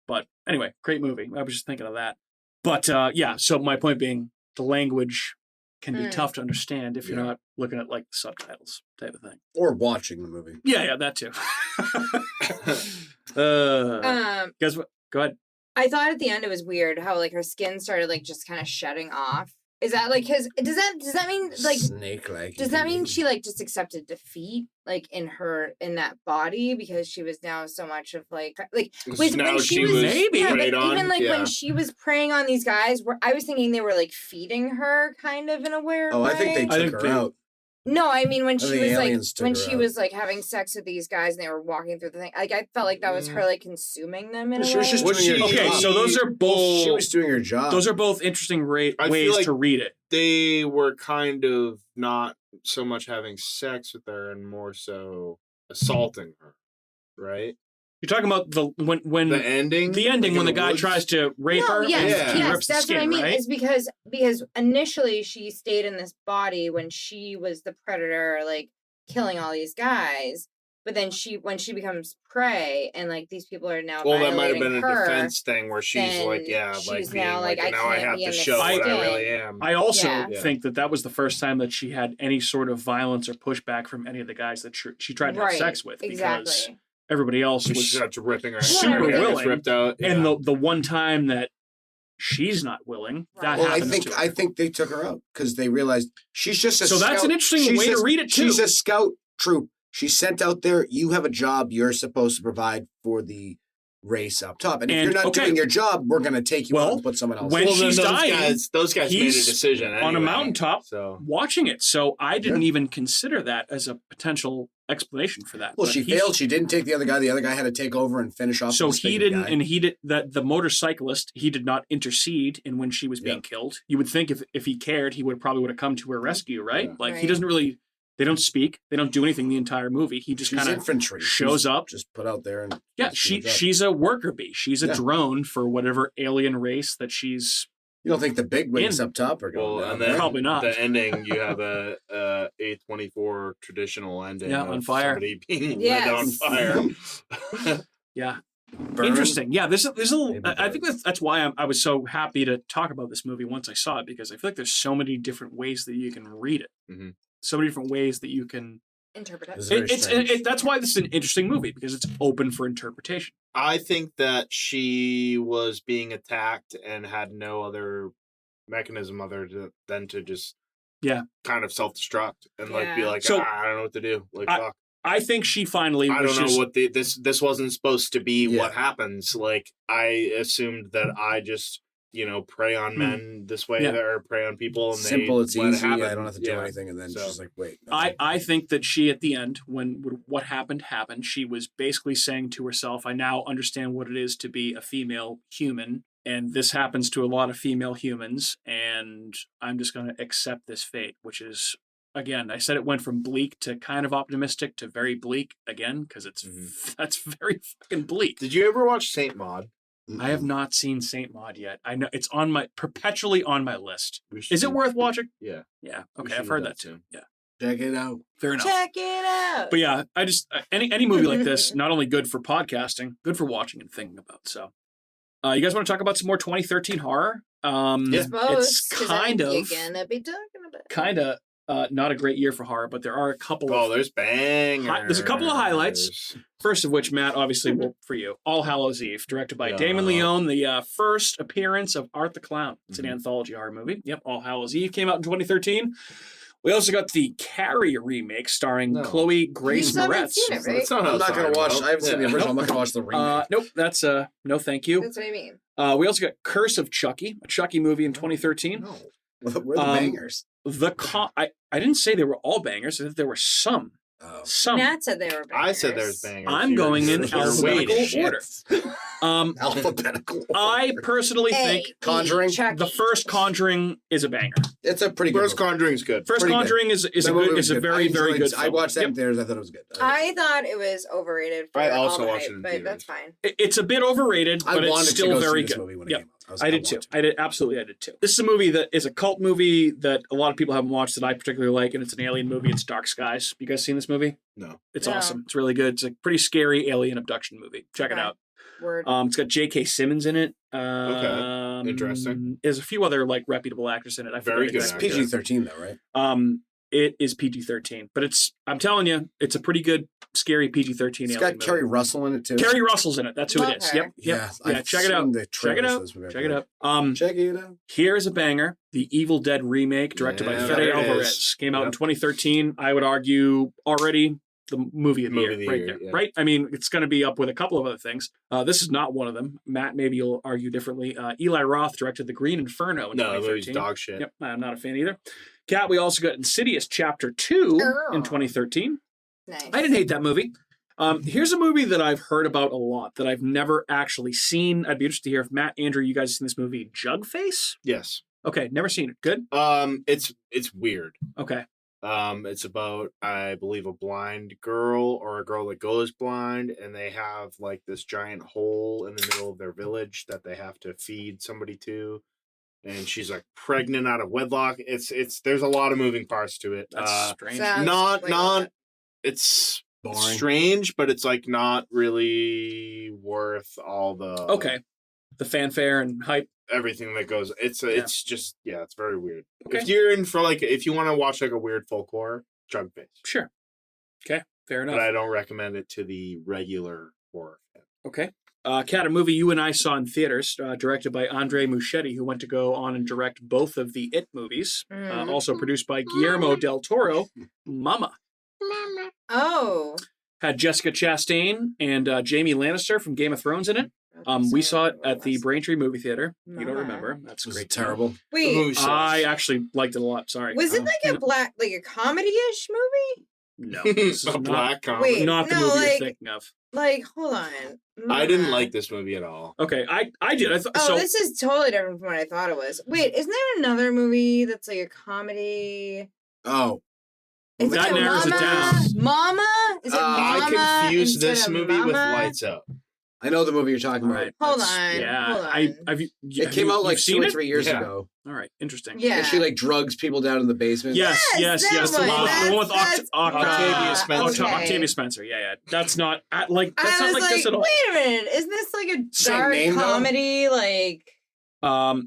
But anyway, great movie. I was just thinking of that. But yeah, so my point being, the language can be Mm. tough to understand if you're Yeah. not looking at like the subtitles type of thing. Or watching the movie. Yeah, that too. Guys, go ahead. I thought at the end it was weird how like her skin started like just kind of shedding off. Is that like his? Does that mean like? Snake-like. Does that mean she like just accepted defeat like in that body because she was now so much of like with now when she she was was Maybe. yeah, but preyed on. even like yeah. when she was preying on these guys, I was thinking they were like feeding her kind of in a weird Oh, way. I think they I took think her they- out. No, I mean when I she think was like aliens took when her she out. was like having sex with these guys and they were walking through the thing. Like I felt like that was her like consuming them in a She way. was just Was doing her she- Okay, job. so those are both. She was doing her job. Those are both interesting I feel ways like- to read it. They were kind of not so much having sex with her and more so assaulting her, right? You're talking about when The ending. the ending Like when in the guy woods? tries to rape No, her. yes, and Yeah. he yes, rips the that's skin, what I mean. right? Is because initially she stayed in this body when she was the predator, like killing all these guys. But then when she becomes prey, and like these people are now Well, that might have violating been a her, defense thing where she's like, then yeah, she's like being now like, like, I now I can't have be to in this show what I skin. really am. I also Yeah. think that was the first time that she had any sort of violence or pushback from any of the guys that she tried to have right, sex with, because exactly. everybody else She was. starts ripping her super hair, willing. gets ripped out. And yeah. the one time that she's not willing, that Right. Well, happens to her. I think they took her out because they realized she's just a So that's scout. an interesting She's way to read it, too. She's a scout troop. She's sent out there. You have a job. You're supposed to provide for the race up top. And if And, you're not okay. doing your job, we're going to take you out Well, and put someone else. when in. Well, then she's dying, those guys made a he's decision on a anyway, mountaintop So watching it. So I didn't even consider that as a potential explanation for that. Well, But she he's- failed. She didn't take the other guy. The other guy had to take over and finish off. So this he bigger didn't, guy. and he did that. The motorcyclist, he did not intercede in when she was being killed. You would think if he cared, he would have come to her rescue, right? Yeah. Like he Right. doesn't really. They don't speak. They don't do anything the entire movie. He just She's kind of infantry. shows She's up. just put out there and Yeah, just do her job. she's a worker bee. She's a Yeah. drone for whatever alien race that she's. You don't think the big wigs In. up top are going well, down and there? then Probably not. The ending, you have a A24 traditional ending. Yeah, of on fire. Somebody being Yes. lit on fire. Yeah, Burn. Interesting. Yeah, there's a little. Maybe I think that's why I was so happy to talk about this movie once I saw it, because I feel like there's so many different ways that you can read it. Mhm. So many different ways that you can. Interpret It's it. very strange. That's why this is an interesting movie, because it's open for interpretation. I think that she was being attacked and had no other mechanism than to just kind of self-destruct and like be Yeah. like, So- I don't know what to do. Like, fuck. I think she finally. I was don't know just- what this wasn't supposed to be Yeah. what happens. Like, I assumed that I just, prey on men this way Yeah. or prey on people and Simple, they it's let it easy. happen. I don't have to do Yeah. anything. And then So- she's like, wait. no. I think that she, at the end, when what happened, she was basically saying to herself, I now understand what it is to be a female human, and this happens to a lot of female humans, and I'm just going to accept this fate, which is, again, I said it went from bleak to kind of optimistic to very bleak again, because that's very fucking bleak. Did you ever watch Saint Maud? I have not seen Saint Maud yet. I know it's perpetually on my list. We should Is it do- worth watching? Yeah. Yeah. We Okay, should I've do heard that that too. soon. Yeah. Check it out. Fair enough. Check it out. But yeah, I just any movie like this, not only good for podcasting, good for watching and thinking about. So, you guys want to talk about some more 2013 horror? Yeah. It's kind You're of gonna be talking about. not a great year for horror, but there are a couple Oh, of there's bangers. there's a couple of highlights. First of which, Matt, obviously, for you, All Hallows Eve, directed by Yeah. Damon Leone, the first appearance of Art the Clown. It's an anthology horror movie. Yep, All Hallows Eve came out in 2013. We also got the Carrie remake starring No. Chloe Grace You still haven't Moretz. seen it, right? That's not how I'm not it's going to talking watch. about. I haven't seen the Yeah. original. I'm not going to watch the remake. Nope, that's no thank you. That's what I mean. We also got Curse of Chucky, a Chucky movie in 2013. No. Where are the bangers? I didn't say they were all bangers. I said there were some. Oh. Some. Nat said they were bangers. I said there's bangers. I'm going in You're alphabetical waiting. order. Alphabetical. I personally think Conjuring? the first Conjuring is a banger. It's a pretty good First movie. Conjuring's good. First Pretty good. Conjuring is That a movie good, was is a good. very, I very enjoyed- good. I film. watched that in Yep. theaters. I thought it was good. I thought it was overrated. For I all also the watched hype, it in but theaters. that's fine. It's a bit overrated, I but it's wanted to still go very see this good. movie when it Yep. came out. I did too. I did absolutely. I did too. This is a movie that is a cult movie that a lot of people haven't watched that I particularly like, and it's an alien movie. It's Dark Skies. You guys seen this movie? No. It's No. awesome. It's really good. It's a pretty scary alien abduction movie. Check it Okay. out. Word. It's got J.K. Simmons in it. Interesting. There's a few other like reputable actors in it. I Very forget good It's exactly. PG-13 though, right? It is PG-13, but I'm telling you, it's a pretty good scary PG-13 It's alien got Kerry movie. Russell in it too. Carrie Russell's in it. That's who it is. Okay. Yep. Yeah, Yeah. I've Check it out. seen the Check it trailers out. for this movie. Check it out. Check it out. Here's a banger: The Evil Dead remake, directed by Yeah, Fede there it Alvarez, is. came out in Yep. 2013. I would argue already the movie of the Movie year, of the right year, there. yeah. Right? I mean, it's going to be up with a couple of other things. This is not one of them. Matt, maybe you'll argue differently. Eli Roth directed The Green Inferno in No, the movie's 2013. dog shit. Yep, I'm not a fan either. Kat, we also got Insidious Chapter 2 Oh. in 2013. Nice. I didn't hate that movie. Here's a movie that I've heard about a lot that I've never actually seen. I'd be interested to hear if Matt, Andrew, you guys have seen this movie, Jugface? Yes. Okay, never seen it. Good? It's weird. Okay. It's about, I believe, a blind girl or a girl that goes blind, and they have like this giant hole in the middle of their village that they have to feed somebody to. And she's like pregnant out of wedlock. There's a lot of moving parts to it. That's strange. Sounds not like not that. it's Boring. strange, but it's like not really worth all the Okay. The fanfare and hype. everything that goes. It's just it's very weird. Okay. If you're in for if you want to watch like a weird folk horror, Jugface. Sure. Okay, fair enough. But I don't recommend it to the regular horror fan. Okay. Kat, a movie you and I saw in theaters, directed by Andre Muschietti, who went to go on and direct both of the It movies. Mhm. Also produced by Guillermo del Toro, Mama. Oh. Had Jessica Chastain and Jamie Lannister from Game of Thrones in it. We saw it at the Braintree movie theater. You don't Mama. remember? That's Was great. it terrible? The Wait, movie sucks. I actually liked it a lot. Sorry. was it like a comedy-ish movie? No, this is a not, black comedy. Wait. not the No, movie like- you're thinking of. Like, hold on. I didn't Mama. like this movie at all. Okay, I did. I thought Oh, so. this is totally different from what I thought it was. Wait, isn't there another movie that's like a comedy? Oh, Is That it narrows it Mama? down. Mama? Is it Mama? I confused instead this of movie with Mama? Lights Out. I know the movie you're talking All about. right. Hold That's- on, Yeah. hold on. It came out like 2 or 3 years Yeah. ago. All right. Interesting. Yeah. And she like drugs people down in the basement. Yes. Yes, Yes. that The one one. with That's- Octavia Spencer. okay. Octavia Spencer. Yeah. That's not like I that's not was like this at all. wait a minute, isn't this like a Same dark name, though? comedy? Like,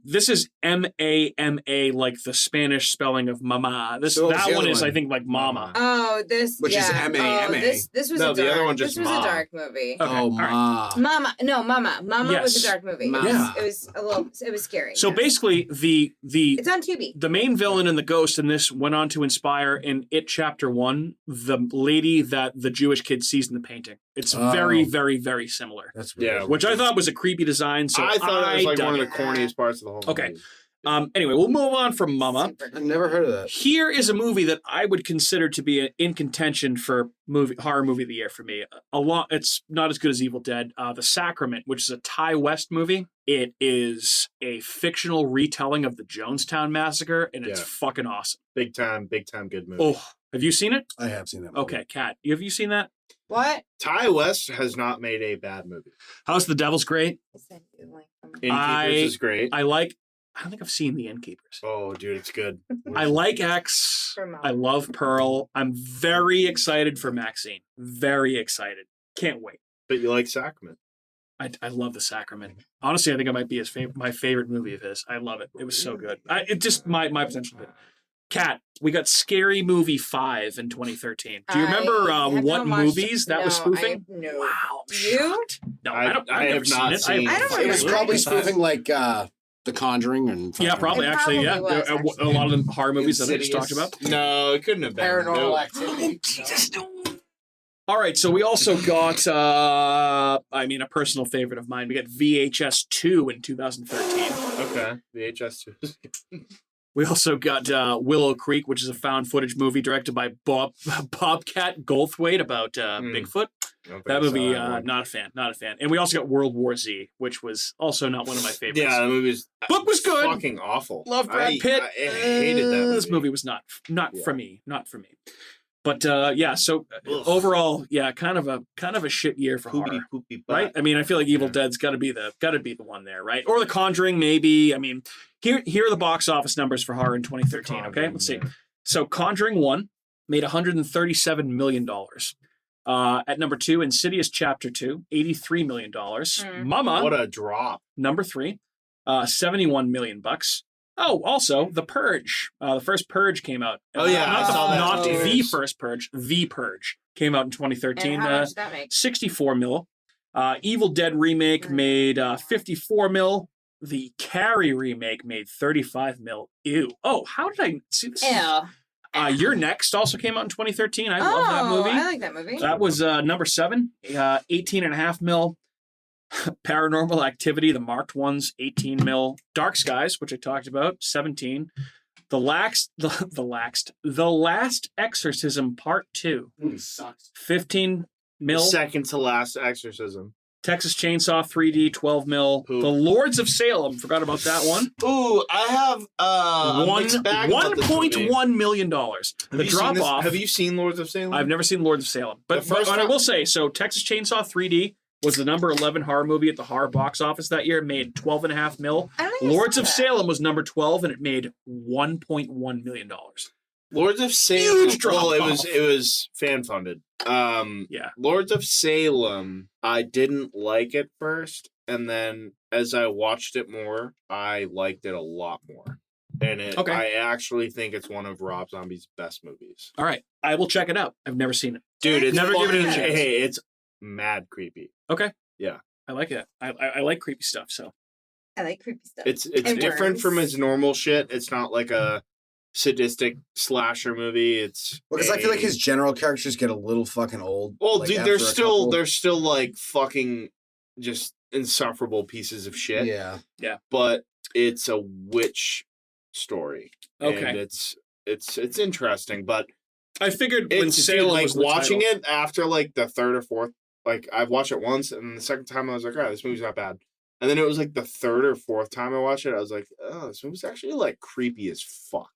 This is MAMA, like the Spanish spelling of mama. So what was That the one other is, one? I think, like mama. oh, this, Which is yeah. M.A.M.A.. Oh, this was No, a the dark, other one just this was Ma. a dark movie. Okay, all right. Mama was Yes. a dark movie. Mama. It was a little, it was scary. So yes. basically, the it's on Tubi. the main villain and the ghost in this went on to inspire in It Chapter 1 the lady that the Jewish kid sees in the painting. It's very, Oh. very, very similar. That's Yeah. weird. Which I thought was a creepy design. So I thought it was like dug one of it. the corniest parts of the whole Okay. movie. Anyway, we'll move on from Mama. Super I've never heard of that. Here is a movie that I would consider to be in contention for horror movie of the year for me. It's not as good as Evil Dead. The Sacrament, which is a Ty West movie. It is a fictional retelling of the Jonestown Massacre, and it's Yeah. fucking awesome. Big time good movie. Oh, have you seen it? I have seen that movie. Okay, Kat, have you seen that? What? Ty West has not made a bad movie. House of the Devil's great. Innkeepers is great. I don't think I've seen The Innkeepers. Oh, dude, it's good. I like X. For Mom. I love Pearl. I'm very excited for Maxine. Very excited. Can't wait. But you like Sacrament. I love The Sacrament. Honestly, I think it might be my favorite movie of his. I love it. It was so good. It just my potential. Kat, we got Scary Movie 5 in 2013. Do you remember I have what not watched- movies that was no, spoofing? No. Wow. I'm Do you? shocked. No, I I've have never not seen it. seen I don't it. It was remember. probably spoofing like The Conjuring and Yeah, probably It actually. Yeah, probably was, a lot of the horror movies that I just talked about. No, it couldn't have been. Paranormal No. Activity. All right, so we also got, a personal favorite of mine. We got VHS 2 in 2013. Okay, VHS 2. We also got Willow Creek, which is a found footage movie directed by Bobcat Goldthwait about Bigfoot. That movie, not a fan. And we also got World War Z, which was also not one of my favorites. Yeah, the movie's Book was good. fucking awful. Love Brad Pitt. I hated that movie. This movie was not Yeah. for me. But so Ugh. overall, yeah, kind of a shit year for horror. Poopy Right? I mean, I feel like Evil Dead's got to be the one there, right? Or The Conjuring, maybe. I mean, here are the box office numbers for horror in 2013. Okay, let's see. So Conjuring 1 made $137 million. At number 2, Insidious Chapter 2, $83 million. Mama, What a drop. number 3, $71 million. Oh, also The Purge. The first Purge came out. Oh, yeah, I saw that not too. the first Purge. The Purge came out in 2013. And how much did that make? 64 mil. Evil Dead remake made 54 mil. The Carrie remake made 35 mil. Ew. Oh, how did I see this? Ew. You're Next also came out in 2013. I love that movie. I like that movie. That was number 7, 18.5 mil. Paranormal Activity, the marked ones, 18 mil. Dark Skies, which I talked about, 17. The Last Exorcism Part 2, 15 mil. Second to last exorcism. Texas Chainsaw 3D, 12 mil. Poop. The Lords of Salem, forgot about that one. Ooh, I have a mixed bag about this movie. $1.1 million. The drop off. Have you seen Lords of Salem? I've never seen Lords of Salem. But The first I time- will say, so Texas Chainsaw 3D was the number 11 horror movie at the horror box office that year. It made 12.5 mil. I don't think I Lords saw of that. Salem was number 12 and it made $1.1 million. Lords of Salem. Huge drop Well, it off. was fan funded. Yeah. Lords of Salem, I didn't like it first, and then as I watched it more, I liked it a lot more. And Okay. I actually think it's one of Rob Zombie's best movies. All right. I will check it out. I've never seen it. Dude, it's Never given it a fucking- chance. Hey, it's mad creepy. Okay. Yeah. I like it. I like creepy stuff, so. I like creepy stuff. It's And different worms. from his normal shit. It's not like a sadistic slasher movie. It's Because I feel like his general characters get a little fucking old. Well, like, dude, after a couple. they're still like fucking just insufferable pieces of shit. Yeah. But it's a witch story. Okay. And it's interesting, but I figured when it's Salem like was the watching title. it after like the third or fourth. Like I've watched it once, and the second time I was like, "Oh, this movie's not bad." And then it was like the third or fourth time I watched it, I was like, "Oh, this movie's actually like creepy as fuck."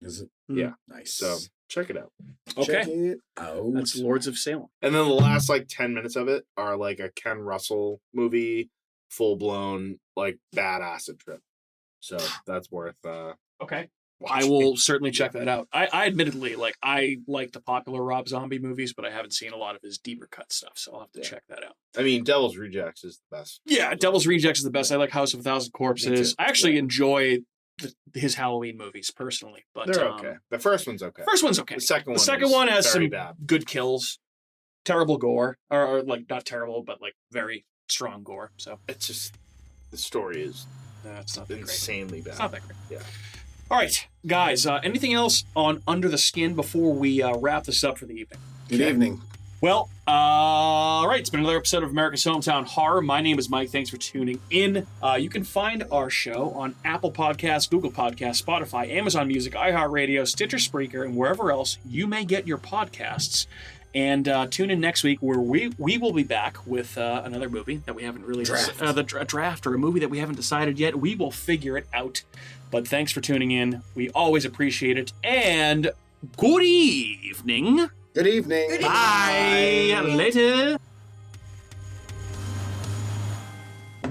Is it? Yeah. Nice. So check it out. Okay. Check it out. That's Lords of Salem. And then the last like 10 minutes of it are like a Ken Russell movie, full blown like bad acid trip. So that's worth Okay. I watching. will certainly check that out. I admittedly I like the popular Rob Zombie movies, but I haven't seen a lot of his deeper cut stuff, so I'll have to check that out. I mean, Devil's Rejects is the best. Yeah, Devil's Rejects is the best. I like House of a Thousand Corpses. too. I actually enjoy his Halloween movies personally, but They're okay. The first one's okay. First one's okay. The second one. The second is one has very some bad. good kills, terrible gore, or like not terrible, but like very strong gore. So It's just the story is it's not that great. insanely bad. It's not that great. Yeah. All right, guys. Anything else on Under the Skin before we wrap this up for the evening? Good evening. Well, all right. It's been another episode of America's Hometown Horror. My name is Mike. Thanks for tuning in. You can find our show on Apple Podcasts, Google Podcasts, Spotify, Amazon Music, iHeartRadio, Stitcher, Spreaker, and wherever else you may get your podcasts. And tune in next week where we will be back with another movie that we haven't really draft or a movie that we haven't decided yet. We will figure it out. But thanks for tuning in. We always appreciate it. And good evening. Good evening. Good Bye. Later.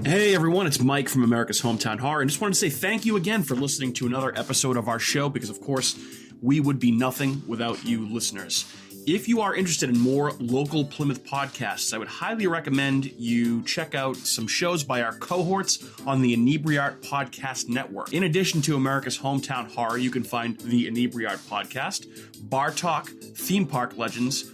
Hey everyone, it's Mike from America's Hometown Horror, and just wanted to say thank you again for listening to another episode of our show, because of course, we would be nothing without you listeners. If you are interested in more local Plymouth podcasts, I would highly recommend you check out some shows by our cohorts on the Inebriart Podcast Network. In addition to America's Hometown Horror, you can find the Inebriart Podcast, Bar Talk, Theme Park Legends,